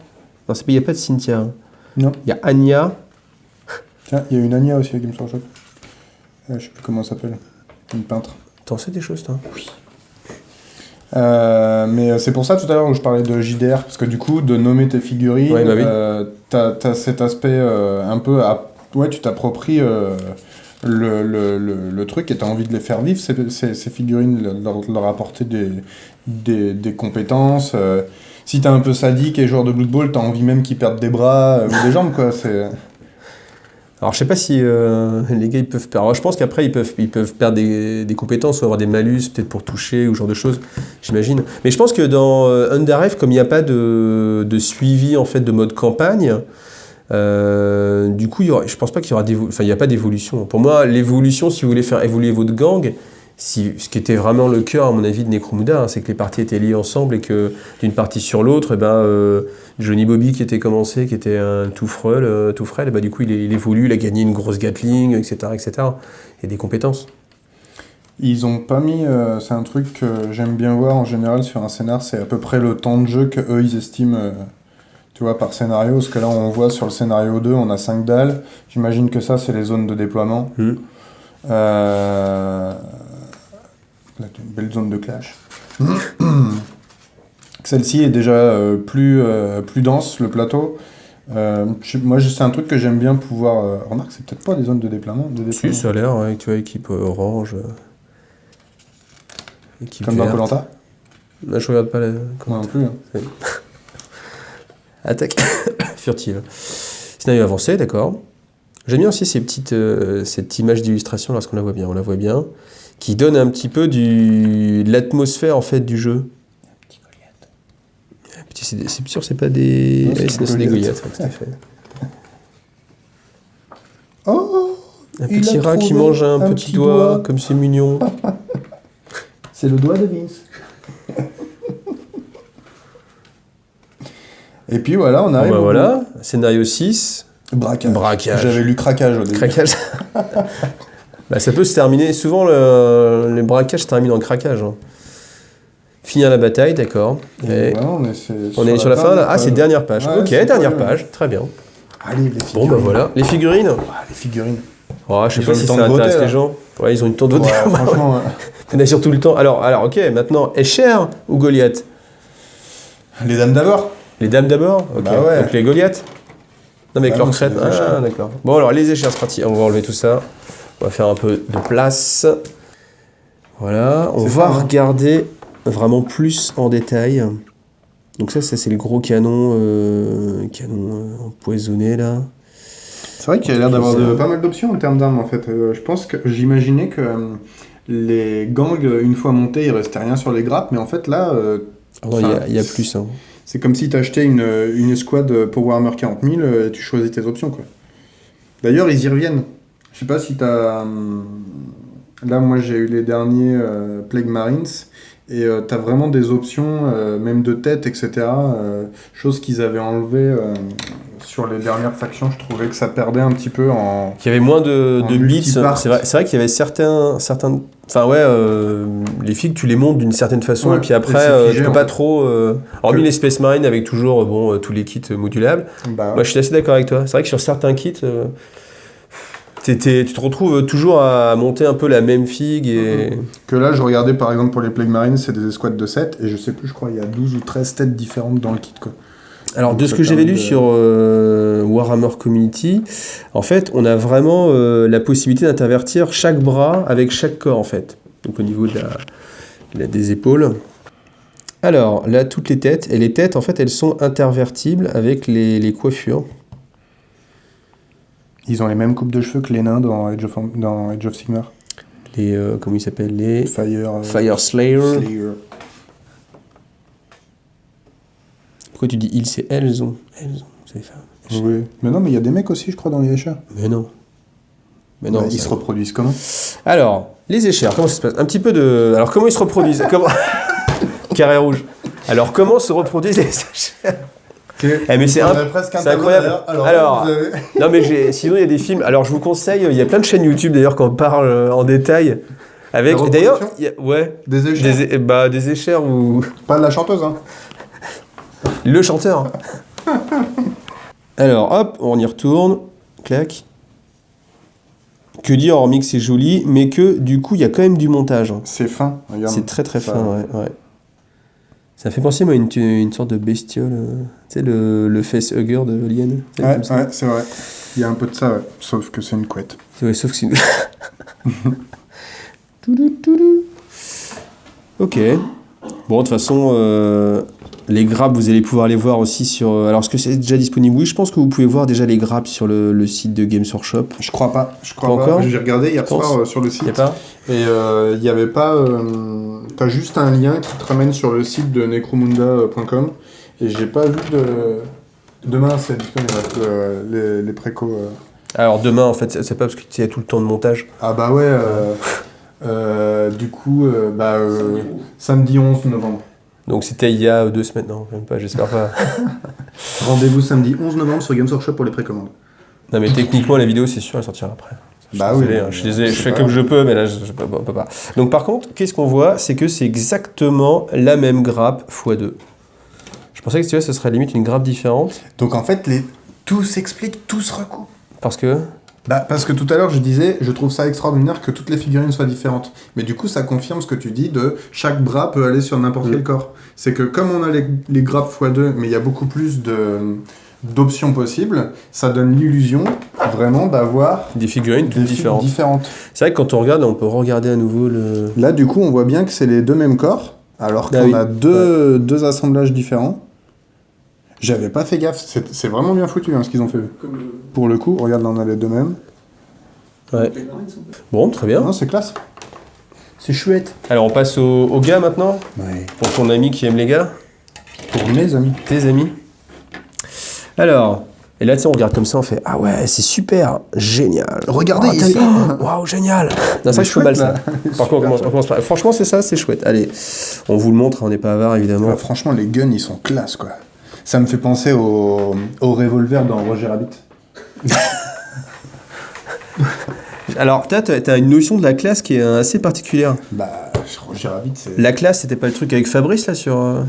Speaker 1: Non, il n'y a pas de Cynthia. Hein.
Speaker 3: Non.
Speaker 1: Il y a Anya.
Speaker 3: Tiens, il y a une Anya aussi à Games Workshop. Je sais plus comment elle s'appelle. Une peintre.
Speaker 1: T'en sais des choses toi? Oui.
Speaker 3: Mais c'est pour ça tout à l'heure où je parlais de JDR, parce que du coup, de nommer tes figurines,
Speaker 1: Ouais, bah oui.
Speaker 3: t'as cet aspect un peu... Ouais, tu t'appropries le truc et t'as envie de les faire vivre, ces figurines, leur apporter des compétences. Si t'es un peu sadique et joueur de Blood Bowl, t'as envie même qu'ils perdent des bras ou des jambes, quoi.
Speaker 1: Alors je sais pas si les gars ils peuvent perdre. Alors, je pense qu'après ils peuvent perdre des compétences ou avoir des malus peut-être pour toucher ou ce genre de choses, j'imagine. Mais je pense que dans Underhive, comme il n'y a pas de suivi en fait de mode campagne, du coup je pense pas qu'il y aura il n'y a pas d'évolution. Pour moi, l'évolution, si vous voulez faire évoluer votre gang, ce qui était vraiment le cœur à mon avis de Necromunda, hein, c'est que les parties étaient liées ensemble et que d'une partie sur l'autre, Johnny Bobby qui était commencé, qui était un tout frêle, et du coup il évolue, il a gagné une grosse Gatling, etc. Et des compétences.
Speaker 3: Ils ont pas mis... c'est un truc que j'aime bien voir en général sur un scénar, c'est à peu près le temps de jeu que eux ils estiment... tu vois, par scénario, parce que là on voit sur le scénario 2, on a 5 dalles. J'imagine que ça c'est les zones de déploiement. Là, tu as une belle zone de clash. Celle-ci est déjà plus dense, le plateau. Moi, c'est un truc que j'aime bien pouvoir... remarque, c'est peut-être pas des zones de déploiement.
Speaker 1: Si, ça a l'air, ouais, tu vois, équipe orange. Équipe
Speaker 3: Comme dans
Speaker 1: verte.
Speaker 3: Koh-Lanta.
Speaker 1: Là, je regarde pas la...
Speaker 3: Moi non plus. Hein.
Speaker 1: Attaque furtive. Scénario avancé, d'accord. J'aime bien aussi cette image d'illustration lorsqu'on la voit bien. On la voit bien. Qui donne un petit peu de l'atmosphère en fait du jeu. C'est sûr, c'est pas des.
Speaker 3: Non,
Speaker 1: c'est des Goliaths, ouais, tout à fait.
Speaker 3: Oh,
Speaker 1: Un
Speaker 3: il
Speaker 1: petit
Speaker 3: a
Speaker 1: rat qui
Speaker 3: trouvé
Speaker 1: mange un
Speaker 3: un
Speaker 1: petit
Speaker 3: petit
Speaker 1: doigt,
Speaker 3: doigt.
Speaker 1: comme c'est mignon.
Speaker 3: c'est le doigt de Vince. Et puis voilà, on arrive au
Speaker 1: Voilà, scénario 6.
Speaker 3: bout.
Speaker 1: Braquage.
Speaker 3: J'avais lu craquage au début.
Speaker 1: Craquage. Ça peut se terminer. Souvent, les braquages se terminent en craquage. Hein. Finir la bataille, d'accord.
Speaker 3: Et
Speaker 1: Et
Speaker 3: voilà,
Speaker 1: on est sur la fin là. Ah, c'est dernière page.
Speaker 3: Ouais,
Speaker 1: Ok,
Speaker 3: c'est
Speaker 1: dernière
Speaker 3: pas
Speaker 1: page. Très bien.
Speaker 3: Allez, les
Speaker 1: Bon,
Speaker 3: figurines.
Speaker 1: voilà. Les figurines.
Speaker 3: Ah, les figurines.
Speaker 1: Oh, je sais
Speaker 3: Ils
Speaker 1: pas
Speaker 3: ont
Speaker 1: si
Speaker 3: le
Speaker 1: ça
Speaker 3: temps de voter,
Speaker 1: intéresse
Speaker 3: là.
Speaker 1: les gens. Ouais, ils ont une temps de voter.
Speaker 3: Ouais, franchement,
Speaker 1: On a surtout le temps. Alors, ok, maintenant, Escher ou Goliath?
Speaker 3: les dames d'abord.
Speaker 1: Les dames d'abord. Ok.
Speaker 3: Bah ouais.
Speaker 1: Donc les Goliaths. Non, mais avec
Speaker 3: Bah
Speaker 1: leur
Speaker 3: non, c'est
Speaker 1: crête.
Speaker 3: les échelles.
Speaker 1: Ah, d'accord. Bon, alors, les Escher, c'est parti. On va enlever tout ça. On va faire un peu de place. Voilà. On
Speaker 3: C'est
Speaker 1: va
Speaker 3: ça, hein.
Speaker 1: regarder vraiment plus en détail. Donc ça c'est le gros canon, empoisonné là.
Speaker 3: C'est vrai qu'il y a l'air d'avoir pas mal d'options en termes d'armes en fait. Je pense que j'imaginais que les gangs, une fois montés, il restait rien sur les grappes, mais en fait là,
Speaker 1: Non, il y a plus. Hein.
Speaker 3: c'est comme si t'achetais une escouade pour Warhammer 40 000 et tu choisis tes options quoi. D'ailleurs, ils y reviennent. Je sais pas si t'as... Là, moi, j'ai eu les derniers Plague Marines, et t'as vraiment des options, même de tête, etc. Chose qu'ils avaient enlevé sur les dernières factions. Je trouvais que ça perdait un petit peu en...
Speaker 1: Il y avait moins de bits.
Speaker 3: multipart.
Speaker 1: C'est vrai qu'il y avait certains... Enfin ouais, les figues, tu les montes d'une certaine façon,
Speaker 3: Ouais,
Speaker 1: et puis après,
Speaker 3: c'est figé,
Speaker 1: tu peux
Speaker 3: en
Speaker 1: pas
Speaker 3: fait.
Speaker 1: trop... hormis les Space Marines, avec toujours tous les kits modulables.
Speaker 3: Bah,
Speaker 1: Moi, je suis assez d'accord avec toi. C'est vrai que sur certains kits... tu te retrouves toujours à monter un peu la même figue et...
Speaker 3: Que là, je regardais par exemple pour les Plague Marines, c'est des escouades de 7, et je sais plus, je crois, il y a 12 ou 13 têtes différentes dans le kit, quoi.
Speaker 1: Alors,
Speaker 3: Donc,
Speaker 1: de ce
Speaker 3: ça
Speaker 1: que j'avais
Speaker 3: permet
Speaker 1: lu
Speaker 3: de-
Speaker 1: sur Warhammer Community, en fait, on a vraiment la possibilité d'intervertir chaque bras avec chaque corps, en fait. Donc, au niveau des épaules. Alors, là, toutes les têtes. Et les têtes, en fait, elles sont intervertibles avec les coiffures.
Speaker 3: Ils ont les mêmes coupes de cheveux que les nains dans Age of Sigmar.
Speaker 1: Les, comment ils s'appellent les
Speaker 3: Fire
Speaker 1: Slayer.
Speaker 3: Slayer.
Speaker 1: Pourquoi tu dis ils, c'est elles ont. C'est les femmes.
Speaker 3: Oui. Mais non, mais il y a des mecs aussi, je crois, dans les Escher.
Speaker 1: Mais non. Mais non.
Speaker 3: Ouais, ils
Speaker 1: ça-
Speaker 3: se reproduisent comment?
Speaker 1: Alors, les échers, comment ça se passe? Un petit peu de... Alors, comment ils se reproduisent? Comment... Carré rouge. Alors, comment se reproduisent les échers? Mais c'est c'est incroyable. Alors, non, mais sinon, il y a des films... Alors, je vous conseille, il y a plein de chaînes YouTube, d'ailleurs, qu'on parle en détail. Avec...
Speaker 3: La
Speaker 1: D'ailleurs,
Speaker 3: reproduction
Speaker 1: ouais,
Speaker 3: Des Escher.
Speaker 1: des échers ou...
Speaker 3: Pas de la chanteuse, hein.
Speaker 1: Le chanteur. Alors, hop, on y retourne. Clac. Que dire, hormis que c'est joli, mais que, du coup, il y a quand même du montage. Hein.
Speaker 3: C'est fin, regarde.
Speaker 1: C'est très très
Speaker 3: Ça-
Speaker 1: fin, ouais. Ça fait penser, moi, à une sorte de bestiole. Tu sais, le facehugger de Alien. Tu sais,
Speaker 3: Ouais,
Speaker 1: comme ça.
Speaker 3: ouais, c'est vrai. Il y a un peu de ça, ouais. Sauf que c'est une couette.
Speaker 1: Ouais, sauf que c'est... Toudou. Ok. Bon, de toute façon, les grappes, vous allez pouvoir les voir aussi sur... Alors, est-ce que c'est déjà disponible? Oui, je pense que vous pouvez voir déjà les grappes sur le site de Games Workshop.
Speaker 3: Je crois pas.
Speaker 1: Pas encore.
Speaker 3: J'ai regardé hier
Speaker 1: Pense.
Speaker 3: soir sur le
Speaker 1: Il y a
Speaker 3: site.
Speaker 1: pas?
Speaker 3: Et il n'y avait pas... T'as juste un lien qui te ramène sur le site de necromunda.com. Et j'ai pas vu de... Demain, c'est disponible, les précos.
Speaker 1: Alors, demain, en fait, c'est pas parce qu'il y a tout le temps de montage.
Speaker 3: Ah bah ouais, du coup, samedi 11 novembre.
Speaker 1: Donc, c'était il y a 2 semaines. Non, même pas, j'espère pas.
Speaker 3: Rendez-vous samedi 11 novembre sur Games Workshop pour les précommandes.
Speaker 1: Non, mais techniquement, la vidéo, c'est sûr, elle sortira après.
Speaker 3: Bah
Speaker 1: Je suis
Speaker 3: oui,
Speaker 1: désolé, hein, je suis désolé, je
Speaker 3: c'est
Speaker 1: fais
Speaker 3: pas
Speaker 1: comme
Speaker 3: grave.
Speaker 1: je peux, mais là, je peux pas. Donc, par contre, qu'est-ce qu'on voit? C'est que c'est exactement la même grappe x2. Je pensais que tu vois, ce serait limite une grappe différente.
Speaker 3: Donc en fait, tout s'explique, tout se recoupe.
Speaker 1: Parce que...
Speaker 3: Parce que tout à l'heure, je disais, je trouve ça extraordinaire que toutes les figurines soient différentes. Mais du coup, ça confirme ce que tu dis de chaque bras peut aller sur n'importe quel corps. C'est que comme on a les grappes x2, mais il y a beaucoup plus d'options possibles, ça donne l'illusion vraiment d'avoir
Speaker 1: des figurines toutes
Speaker 3: des figues
Speaker 1: différentes. C'est vrai que quand on regarde, on peut regarder à nouveau le...
Speaker 3: Là, du coup, on voit bien que c'est les deux mêmes corps, alors qu'on a deux assemblages différents. J'avais pas fait gaffe, c'est vraiment bien foutu ce qu'ils ont fait. Pour le coup, regarde, là on a les deux mêmes.
Speaker 1: Ouais. Bon, très bien.
Speaker 3: Non, c'est classe. C'est chouette.
Speaker 1: Alors, on passe aux gars maintenant.
Speaker 3: Ouais.
Speaker 1: Pour ton ami qui aime les gars.
Speaker 3: Pour mes amis.
Speaker 1: Tes amis. Alors, et là, tu sais, on regarde comme ça, on fait « Ah ouais, c'est super, génial.
Speaker 3: Regardez
Speaker 1: Oh,
Speaker 3: ici.
Speaker 1: Waouh, génial. » Non, ça, je fais
Speaker 3: chouette,
Speaker 1: mal, ça.
Speaker 3: là.
Speaker 1: Par contre, on commence par... Franchement, c'est ça, c'est chouette. Allez, on vous le montre, on n'est pas avare, évidemment.
Speaker 3: Ouais, franchement, les guns, ils sont classe, quoi. Ça me fait penser au revolver dans Roger Rabbit.
Speaker 1: Alors, t'as une notion de la classe qui est assez particulière.
Speaker 3: Bah, Roger Rabbit, c'est...
Speaker 1: La classe, c'était pas le truc avec Fabrice, là, sur...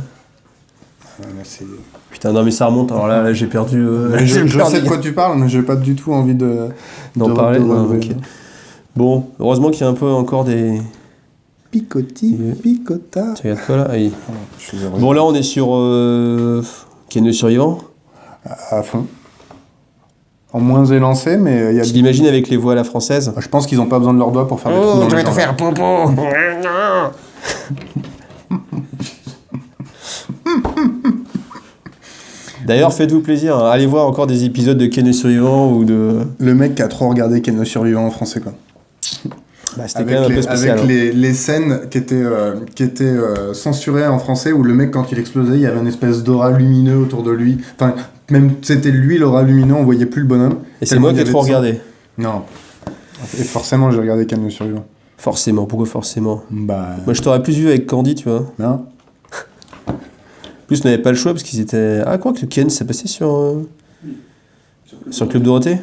Speaker 3: c'est...
Speaker 1: Putain, non, mais ça remonte. Alors là j'ai perdu...
Speaker 3: Je sais de quoi tu parles, mais j'ai pas du tout envie
Speaker 1: d'en
Speaker 3: de
Speaker 1: parler. Non,
Speaker 3: relever.
Speaker 1: ok. Bon, heureusement qu'il y a un peu encore des...
Speaker 3: Picotis, picota.
Speaker 1: Tu regardes quoi, là? Oui.
Speaker 3: Je suis heureux.
Speaker 1: Bon, là, on est sur... Qui est le survivant?
Speaker 3: À fond. En moins élancé, mais il y a...
Speaker 1: Je l'imagine avec les voix à la française.
Speaker 3: Je pense qu'ils ont pas besoin de leurs doigts pour faire des trous dans les jambes.
Speaker 1: popo. D'ailleurs, faites-vous plaisir, hein. Allez voir encore des épisodes de Ken le Survivant ou de...
Speaker 3: Le mec qui a trop regardé Ken le Survivant en français, quoi.
Speaker 1: Bah, c'était quand même un peu spécial.
Speaker 3: Avec les scènes qui étaient censurées en français, où le mec, quand il explosait, il y avait une espèce d'aura lumineux autour de lui. Enfin, même c'était lui l'aura lumineux, on voyait plus le bonhomme.
Speaker 1: Et c'est moi qui ai trop regardé.
Speaker 3: Non. Et forcément, j'ai regardé Ken le Survivant.
Speaker 1: Forcément, pourquoi forcément?
Speaker 3: Bah...
Speaker 1: Moi, je t'aurais plus vu avec Candy, tu vois.
Speaker 3: Non.
Speaker 1: En plus, on n'avait pas le choix parce qu'ils étaient... Ah, quoi que Ken, ça passait sur Club Dorothée?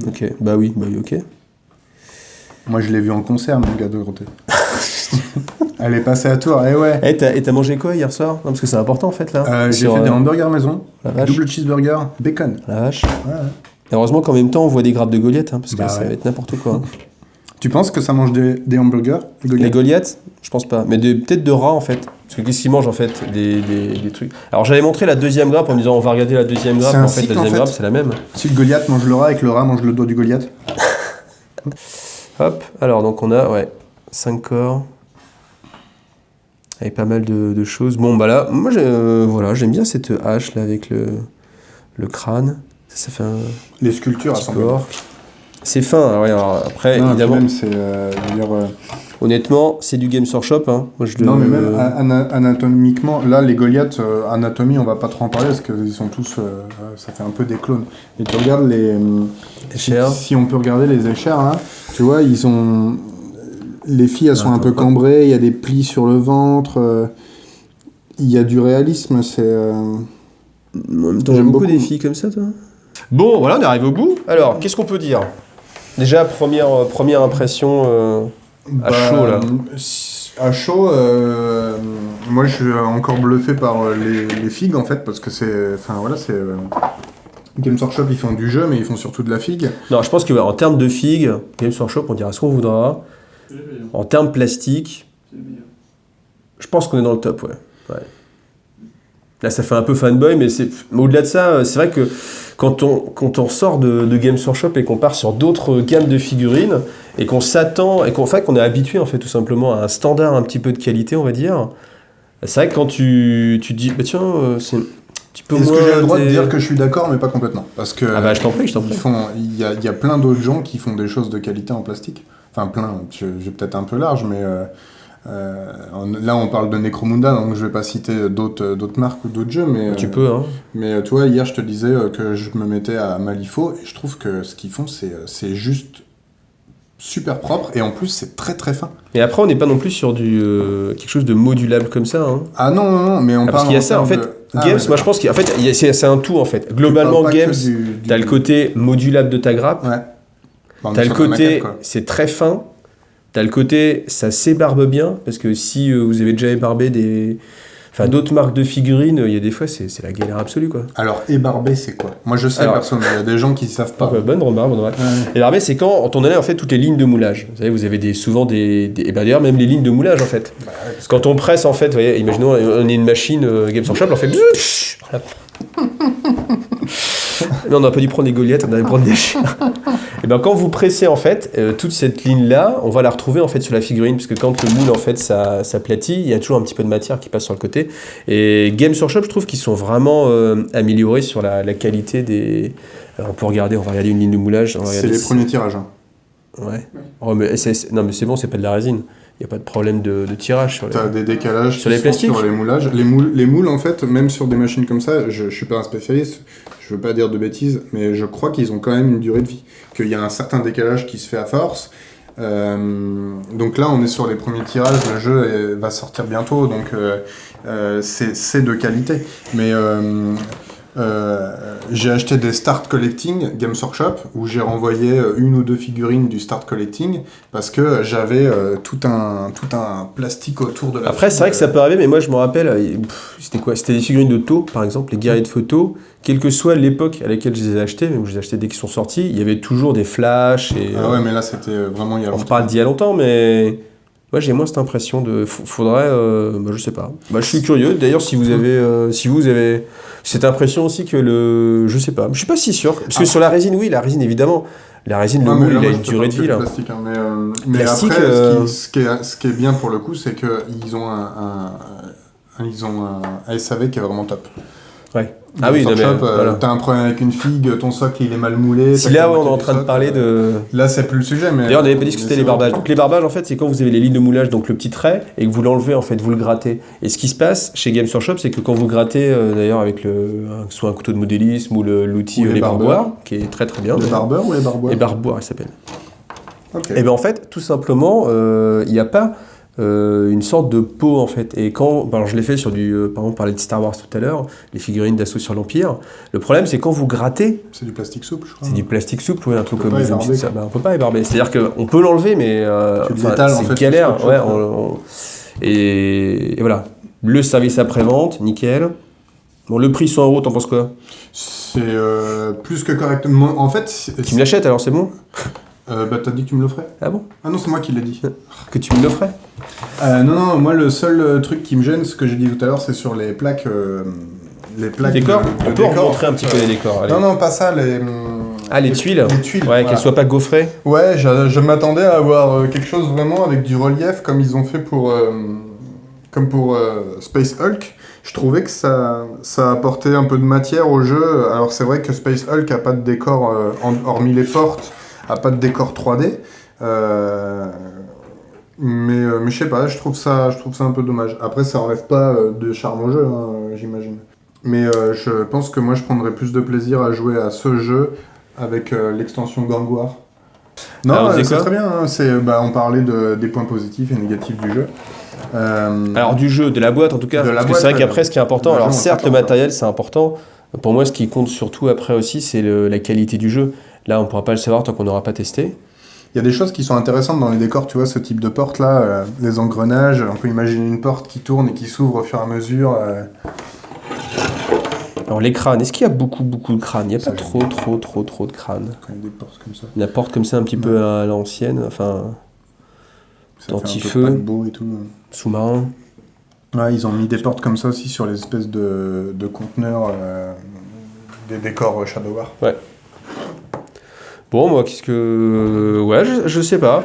Speaker 1: Ok, bah oui, ok.
Speaker 3: Moi, je l'ai vu en concert, mon gars de Dorothée. Elle est passée à Tours, ouais.
Speaker 1: Et t'as mangé quoi hier soir? Non, parce que c'est important en fait là.
Speaker 3: J'ai fait des hamburgers maison,
Speaker 1: la vache.
Speaker 3: double cheeseburger, bacon.
Speaker 1: La vache.
Speaker 3: Ouais.
Speaker 1: Et heureusement qu'en même temps, on voit des grappes de Goliath, hein, parce que
Speaker 3: Bah
Speaker 1: ça
Speaker 3: ouais.
Speaker 1: va être n'importe quoi.
Speaker 3: Tu penses que ça mange des hamburgers, les Goliath?
Speaker 1: Les Goliaths, je pense pas. Mais peut-être de rats en fait. Parce que qu'est-ce qu'ils mangent en fait? Des trucs. Alors j'avais montré la deuxième grappe en me disant on va regarder la deuxième grappe.
Speaker 3: C'est
Speaker 1: Mais
Speaker 3: un
Speaker 1: en fait,
Speaker 3: cycle,
Speaker 1: la deuxième
Speaker 3: en fait.
Speaker 1: grappe, c'est la même.
Speaker 3: Si le Goliath mange le rat et que le rat mange le doigt du Goliath.
Speaker 1: Hop, alors donc on a 5 corps. Avec pas mal de choses. Bon bah là, moi j'aime bien cette hache là avec le crâne. Ça fait un
Speaker 3: Les sculptures à
Speaker 1: petit
Speaker 3: 100
Speaker 1: peu orc. C'est fin, ouais, alors après
Speaker 3: Non,
Speaker 1: évidemment.
Speaker 3: même c'est d'ailleurs.
Speaker 1: Honnêtement, c'est du Games Workshop. Hein. Moi,
Speaker 3: Non, mais même anatomiquement, là, les Goliaths, anatomie, on va pas trop en parler parce qu'ils sont tous. Ça fait un peu des clones. Et tu regardes les.
Speaker 1: chairs.
Speaker 3: Si on peut regarder les échères, hein, tu vois, ils ont. Les filles, elles sont un peu cambrées, il y a des plis sur le ventre, il y a du réalisme, c'est.
Speaker 1: En même temps,
Speaker 3: J'aime
Speaker 1: beaucoup
Speaker 3: beaucoup.
Speaker 1: des filles comme ça, toi. Bon, voilà, on arrive au bout. Alors, qu'est-ce qu'on peut dire? Déjà, première impression à chaud, là.
Speaker 3: À chaud, moi je suis encore bluffé par les figues en fait, parce que c'est. Enfin voilà, c'est. Games Workshop, ils font du jeu, mais ils font surtout de la figue.
Speaker 1: Non, je pense que en termes de figues, Games Workshop, on dira ce qu'on voudra.
Speaker 2: C'est le meilleur.
Speaker 1: En termes plastique,
Speaker 2: C'est le meilleur.
Speaker 1: je pense qu'on est dans le top, ouais. Là, ça fait un peu fanboy, mais au-delà de ça, c'est vrai que quand on sort de Games Workshop et qu'on part sur d'autres gammes de figurines, et qu'on s'attend, et qu'on est habitué, en fait, tout simplement, à un standard un petit peu de qualité, on va dire, c'est vrai que quand tu dis, bah tiens, c'est un petit peu
Speaker 3: Est-ce
Speaker 1: moins...
Speaker 3: que j'ai le droit de dire que je suis d'accord, mais pas complètement? Parce que.
Speaker 1: Ah bah, je t'en prie.
Speaker 3: Il y a plein d'autres gens qui font des choses de qualité en plastique. Enfin, plein, j'ai peut-être un peu large, mais là on parle de Necromunda, donc je vais pas citer d'autres marques ou d'autres jeux, mais
Speaker 1: Tu peux, hein.
Speaker 3: mais tu vois, hier je te disais que je me mettais à Malifaux, et je trouve que ce qu'ils font, c'est juste super propre, et en plus c'est très très fin.
Speaker 1: Et après, on n'est pas non plus sur quelque chose de modulable comme ça, hein.
Speaker 3: Ah non, mais on
Speaker 1: Parce
Speaker 3: parle
Speaker 1: qu'il y a ça, en fait, Games, moi je pense qu'il c'est un tout, en fait. Globalement, Games, t'as le côté modulable de ta grappe,
Speaker 3: Ouais. Bon, on est
Speaker 1: t'as le
Speaker 3: sur la
Speaker 1: côté,
Speaker 3: maquette, quoi.
Speaker 1: c'est très fin, t'as le côté, ça s'ébarbe bien, parce que si vous avez déjà ébarbé d'autres marques de figurines, il y a des fois, c'est la galère absolue, quoi.
Speaker 3: Alors, ébarber, c'est quoi? Moi je sais,
Speaker 1: Alors,
Speaker 3: personne, il y a des gens qui savent pas.
Speaker 1: Bonne remarque. Ébarber, c'est quand on enlève en fait toutes les lignes de moulage. Vous savez, vous avez souvent et ben d'ailleurs même les lignes de moulage en fait. Quand on presse en fait, vous voyez, imaginons on est une machine Games Workshop, on fait mais on n'a pas dû prendre des Goliaths, on a dû prendre des chiens. Et ben quand vous pressez en fait toute cette ligne là, on va la retrouver en fait sur la figurine, parce que quand le moule en fait ça s'aplatit, il y a toujours un petit peu de matière qui passe sur le côté. Et Games Workshop, je trouve qu'ils sont vraiment améliorés sur la qualité des. Alors, on va regarder une ligne de moulage.
Speaker 3: C'est les premiers tirages. Hein.
Speaker 1: Ouais. Oh, mais non mais c'est bon, c'est pas de la résine. Il n'y a pas de problème de tirage sur les...
Speaker 3: T'as des décalages
Speaker 1: Sur les plastiques.
Speaker 3: sur les moulages. Les moules, en fait, même sur des machines comme ça, je suis pas un spécialiste, je veux pas dire de bêtises, mais je crois qu'ils ont quand même une durée de vie. Qu'il y a un certain décalage qui se fait à force. Donc là, on est sur les premiers tirages, le jeu va sortir bientôt, donc c'est de qualité. Mais j'ai acheté des Start Collecting Games Workshop, où j'ai renvoyé une ou deux figurines du Start Collecting, parce que j'avais tout un plastique autour de la
Speaker 1: Après, c'est vrai que ça peut arriver, mais moi je me rappelle, c'était quoi? C'était des figurines de Tau, par exemple, les guerriers de photo. Quelle que soit l'époque à laquelle je les ai achetés, même je les ai achetés dès qu'ils sont sortis, il y avait toujours des flashs.
Speaker 3: Ah ouais, mais là c'était vraiment il y a
Speaker 1: on
Speaker 3: longtemps.
Speaker 1: reparle d'il y a longtemps, mais moi j'ai moins cette impression de. Faudrait. Je sais pas. Je suis curieux. D'ailleurs, si vous avez cette impression aussi que je sais pas. Je suis pas si sûr. Parce que sur la résine, oui, la résine évidemment. La résine, le moule, il a une durée de vie là.
Speaker 3: Plastique, hein, mais
Speaker 1: Plastique,
Speaker 3: après, ce qui est bien pour le coup, c'est qu'ils ont un SAV qui est vraiment top.
Speaker 1: Ouais. Ah oui,
Speaker 3: Game
Speaker 1: non, mais,
Speaker 3: Workshop,
Speaker 1: voilà.
Speaker 3: t'as un problème avec une figue, ton socle il est mal moulé.
Speaker 1: Si
Speaker 3: t'as
Speaker 1: là,
Speaker 3: qu'à
Speaker 1: ouais, on est
Speaker 3: moitié
Speaker 1: en
Speaker 3: du
Speaker 1: train de
Speaker 3: socle,
Speaker 1: parler de...
Speaker 3: Là, c'est plus le sujet, mais...
Speaker 1: D'ailleurs, on n'avait pas discuté
Speaker 3: mais
Speaker 1: les
Speaker 3: c'est
Speaker 1: barbages.
Speaker 3: autre
Speaker 1: Donc les barbages, en fait, c'est quand vous avez les lignes de moulage, donc le petit trait, et que vous l'enlevez, en fait, vous le grattez. Et ce qui se passe chez Games Workshop, c'est que quand vous grattez, d'ailleurs, avec soit un couteau de modélisme ou l'outil
Speaker 3: Ou les
Speaker 1: les barboires,
Speaker 3: barbeurs.
Speaker 1: qui est très très bien.
Speaker 3: Les
Speaker 1: d'ailleurs.
Speaker 3: barbeurs ou les barboires?
Speaker 1: Les barboires, ils s'appellent.
Speaker 3: Ok.
Speaker 1: Et bien en fait, tout simplement, il n'y a pas une sorte de peau en fait. Et quand, alors je l'ai fait sur du, par exemple, on parlait de Star Wars tout à l'heure, les figurines d'assaut sur l'Empire. Le problème, c'est quand vous grattez,
Speaker 3: C'est du plastique souple, je crois.
Speaker 1: c'est du plastique souple, ouais, un truc
Speaker 3: peut
Speaker 1: comme
Speaker 3: pas
Speaker 1: ça.
Speaker 3: ébarber,
Speaker 1: Ça, on peut pas ébarber. C'est-à-dire qu'on peut l'enlever, mais
Speaker 3: Tu le
Speaker 1: enfin,
Speaker 3: détales, en
Speaker 1: c'est
Speaker 3: fait,
Speaker 1: galère.
Speaker 3: sur
Speaker 1: Ouais,
Speaker 3: quelque
Speaker 1: et voilà. Le service après-vente, nickel. Bon, le prix 100 €, t'en penses quoi?
Speaker 3: C'est plus que correct. En fait,
Speaker 1: Tu me l'achètes alors, c'est bon?
Speaker 3: bah t'as dit que tu me l'offrais?
Speaker 1: Ah bon?
Speaker 3: Ah non, c'est moi qui l'ai dit.
Speaker 1: Que tu me l'offrais?
Speaker 3: Non, moi le seul truc qui me gêne, ce que j'ai dit tout à l'heure, c'est sur les plaques. Les plaques
Speaker 1: Décor?
Speaker 3: de
Speaker 1: On peut
Speaker 3: décor.
Speaker 1: montrer un petit peu les décors. Allez.
Speaker 3: Non, pas ça, les...
Speaker 1: Ah, les tuiles?
Speaker 3: Les tuiles,
Speaker 1: Ouais,
Speaker 3: voilà.
Speaker 1: qu'elles soient pas gaufrées.
Speaker 3: Ouais, je m'attendais à avoir quelque chose vraiment avec du relief, comme ils ont fait pour... comme pour Space Hulk. Je trouvais que ça apportait un peu de matière au jeu. Alors c'est vrai que Space Hulk a pas de décor, hormis les portes, a pas de décor 3D. Mais je sais pas, je trouve ça un peu dommage. Après, ça enlève pas de charme au jeu, hein, j'imagine. Mais je pense que moi, je prendrais plus de plaisir à jouer à ce jeu avec l'extension Gang War. Non,
Speaker 1: Alors, c'est
Speaker 3: c'est
Speaker 1: quoi
Speaker 3: très bien. Hein, on parlait des points positifs et négatifs du jeu.
Speaker 1: Alors du jeu, de la boîte en tout cas,
Speaker 3: De la
Speaker 1: parce que
Speaker 3: boîte,
Speaker 1: c'est vrai
Speaker 3: ouais.
Speaker 1: qu'après ce qui est important,
Speaker 3: Le
Speaker 1: alors
Speaker 3: jeu, on
Speaker 1: certes le
Speaker 3: s'attend,
Speaker 1: matériel c'est important, pour moi ce qui compte surtout après aussi c'est la qualité du jeu. Là on pourra pas le savoir tant qu'on n'aura pas testé.
Speaker 3: Il y a des choses qui sont intéressantes dans les décors, tu vois, ce type de porte là, les engrenages, on peut imaginer une porte qui tourne et qui s'ouvre au fur et à mesure.
Speaker 1: Alors les crânes, est-ce qu'il y a beaucoup de crânes? Il n'y a
Speaker 3: Ça,
Speaker 1: pas
Speaker 3: j'aime
Speaker 1: trop de crânes.
Speaker 3: Quand il y a des portes comme ça.
Speaker 1: La porte comme ça un petit peu à l'ancienne, enfin
Speaker 3: Ça fait un peu
Speaker 1: Anti-feu.
Speaker 3: paquebot et tout.
Speaker 1: sous-marin.
Speaker 3: Ouais, ils ont mis des portes comme ça aussi sur les espèces de conteneurs des décors Shadow War.
Speaker 1: Bon moi qu'est-ce que... Ouais je sais pas.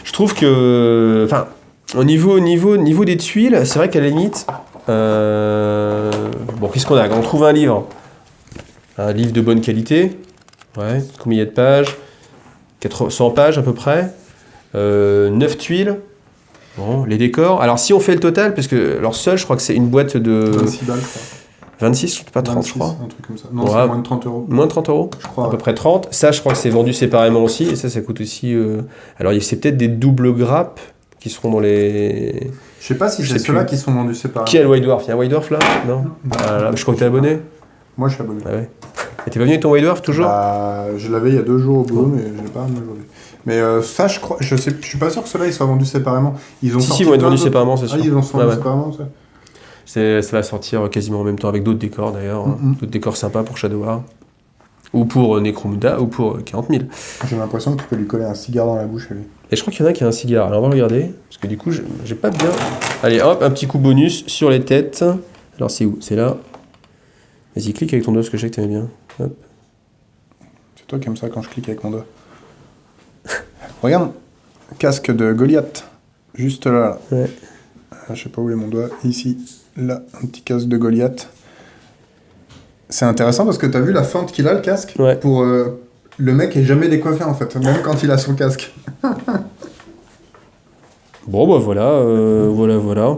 Speaker 1: Je trouve que... Enfin, au niveau des tuiles, c'est vrai qu'à la limite... Bon, qu'est-ce qu'on a? On trouve un livre de bonne qualité. Ouais, combien il y a de pages? 100 pages à peu près. 9 tuiles. Bon, les décors. Alors, si on fait le total, parce que leur seul, je crois que c'est une boîte de
Speaker 3: 26 balles, je crois.
Speaker 1: 26, pas 30,
Speaker 3: 26,
Speaker 1: je crois.
Speaker 3: un truc comme ça. Non,
Speaker 1: Ouais.
Speaker 3: c'est moins de 30 €,
Speaker 1: Moins de 30 €?
Speaker 3: je crois.
Speaker 1: À peu près 30. Ça, je crois que c'est vendu séparément aussi. Et ça coûte aussi... Alors, c'est peut-être des doubles grappes qui seront dans les...
Speaker 3: Je sais pas si
Speaker 1: Je
Speaker 3: c'est
Speaker 1: sais
Speaker 3: ceux-là
Speaker 1: plus.
Speaker 3: qui sont vendus séparément.
Speaker 1: Qui a le White Dwarf? Il y a un White Dwarf là? Non. Ah, là, je crois que t'es abonné.
Speaker 3: Moi, je suis abonné.
Speaker 1: Ah ouais. Et t'es pas venu avec ton White Dwarf toujours?
Speaker 3: Bah, je l'avais il y a 2 jours au boulot, mais je l'ai pas amené aujourd'hui. Mais ça, je crois, je suis pas sûr que ceux-là ils soient vendus séparément. Ils ont
Speaker 1: Si,
Speaker 3: sorti
Speaker 1: ils vont être
Speaker 3: plein
Speaker 1: vendus
Speaker 3: d'autres-
Speaker 1: séparément, c'est
Speaker 3: Ah,
Speaker 1: sûr.
Speaker 3: ils vont se
Speaker 1: Ouais,
Speaker 3: vendre
Speaker 1: ouais.
Speaker 3: séparément, ça.
Speaker 1: Ça va sortir quasiment en même temps avec d'autres décors d'ailleurs.
Speaker 3: Mhm.
Speaker 1: D'autres décors sympas pour Shadow War. Ou pour Necromunda, ou pour 40 000.
Speaker 3: J'ai l'impression que tu peux lui coller un cigare dans la bouche à lui.
Speaker 1: Et je crois qu'il y en a qui a un cigare. Alors on va regarder. Parce que du coup, j'ai pas bien. Allez, hop, un petit coup bonus sur les têtes. Alors c'est où? C'est là. Vas-y, clique avec ton doigt, parce que je sais que t'aimais bien. Hop.
Speaker 3: C'est toi qui aimes ça quand je clique avec mon doigt. Regarde, casque de Goliath. Juste là.
Speaker 1: Ouais.
Speaker 3: Je sais pas où est mon doigt. Ici, là, un petit casque de Goliath. C'est intéressant parce que t'as vu la fente qu'il a, le casque.
Speaker 1: Ouais.
Speaker 3: Pour le mec est jamais décoiffé en fait, même quand il a son casque.
Speaker 1: Bon, bah voilà, voilà.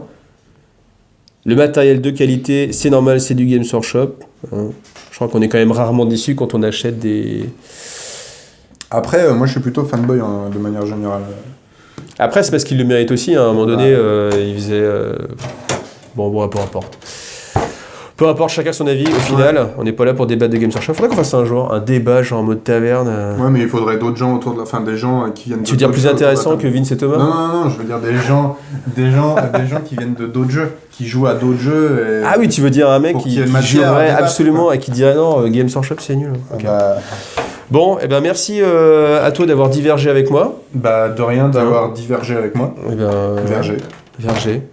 Speaker 1: Le matériel de qualité, c'est normal, c'est du Games Workshop. Hein. Je crois qu'on est quand même rarement déçu quand on achète des...
Speaker 3: Après, moi je suis plutôt fanboy de manière générale.
Speaker 1: Après, c'est parce qu'il le mérite aussi. Hein. À un moment donné, il faisait... Bon, peu importe. Peu importe, chacun son avis. Au final, on n'est pas là pour débattre de Games Workshop. Faudrait qu'on fasse un jour un débat genre en mode taverne.
Speaker 3: Ouais, mais il faudrait d'autres gens autour de la... Enfin, des gens qui viennent de...
Speaker 1: Tu veux dire plus
Speaker 3: d'autres jeux
Speaker 1: intéressant
Speaker 3: autour de
Speaker 1: que
Speaker 3: la
Speaker 1: Vince et
Speaker 3: table.
Speaker 1: Thomas?
Speaker 3: Non, je veux dire des gens qui viennent de d'autres jeux, qui jouent à d'autres jeux. Et...
Speaker 1: Ah oui, tu veux dire un mec
Speaker 3: Pour
Speaker 1: qui
Speaker 3: qu'il y ait une matière à
Speaker 1: jouerait
Speaker 3: débattre,
Speaker 1: absolument
Speaker 3: quoi.
Speaker 1: et qui dirait non, Games Workshop c'est nul.
Speaker 3: Ah
Speaker 1: Ok.
Speaker 3: bah,
Speaker 1: Bon, et ben merci à toi d'avoir divergé avec moi.
Speaker 3: de rien d'avoir divergé avec moi.
Speaker 1: Eh ben,
Speaker 3: Verger.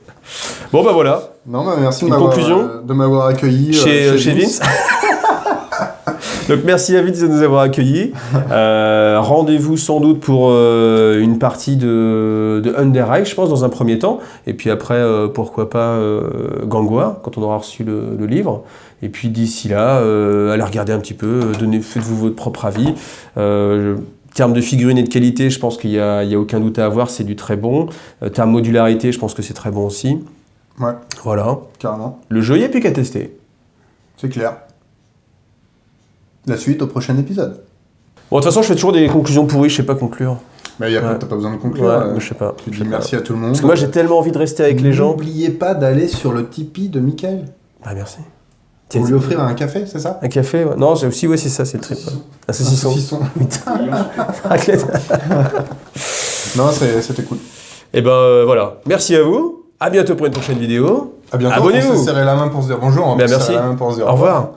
Speaker 1: Bon bah voilà.
Speaker 3: Non, bah merci
Speaker 1: Une conclusion
Speaker 3: de m'avoir accueilli
Speaker 1: Chez Vince. Donc merci à Vince de nous avoir accueillis. Rendez-vous sans doute pour une partie de Underreich, je pense, dans un premier temps. Et puis après, pourquoi pas Gang War, quand on aura reçu le livre. Et puis d'ici là, allez regarder un petit peu, faites-vous votre propre avis. En termes de figurines et de qualité, je pense qu'il y a aucun doute à avoir, c'est du très bon. En termes de modularité, je pense que c'est très bon aussi.
Speaker 3: Ouais,
Speaker 1: Voilà.
Speaker 3: carrément.
Speaker 1: Le jeu, il n'y a plus qu'à tester.
Speaker 3: C'est clair. La suite au prochain épisode.
Speaker 1: Bon, de toute façon, je fais toujours des conclusions pourries, je sais pas conclure.
Speaker 3: Mais
Speaker 1: Ouais.
Speaker 3: t'as pas besoin de conclure.
Speaker 1: Ouais, je sais pas.
Speaker 3: Tu
Speaker 1: Je
Speaker 3: dis
Speaker 1: sais
Speaker 3: merci
Speaker 1: pas.
Speaker 3: à tout le monde.
Speaker 1: Parce que moi, j'ai tellement envie de rester avec les gens.
Speaker 3: N'oubliez pas d'aller sur le Tipeee de Mickaël.
Speaker 1: Ah, merci.
Speaker 3: Pour lui offrir un café, c'est ça?
Speaker 1: Un café, ouais. Non, c'est aussi, ouais, c'est ça, c'est le trip. Ouais. Un saucisson. Putain. Raclette.
Speaker 3: Non, c'était cool.
Speaker 1: Et ben voilà. Merci à vous. À bientôt pour une prochaine vidéo.
Speaker 3: À bientôt.
Speaker 1: Abonnez-vous.
Speaker 3: On s'est serré la main pour se dire bonjour.
Speaker 1: Ben, merci.
Speaker 3: La main pour se dire
Speaker 1: Au revoir.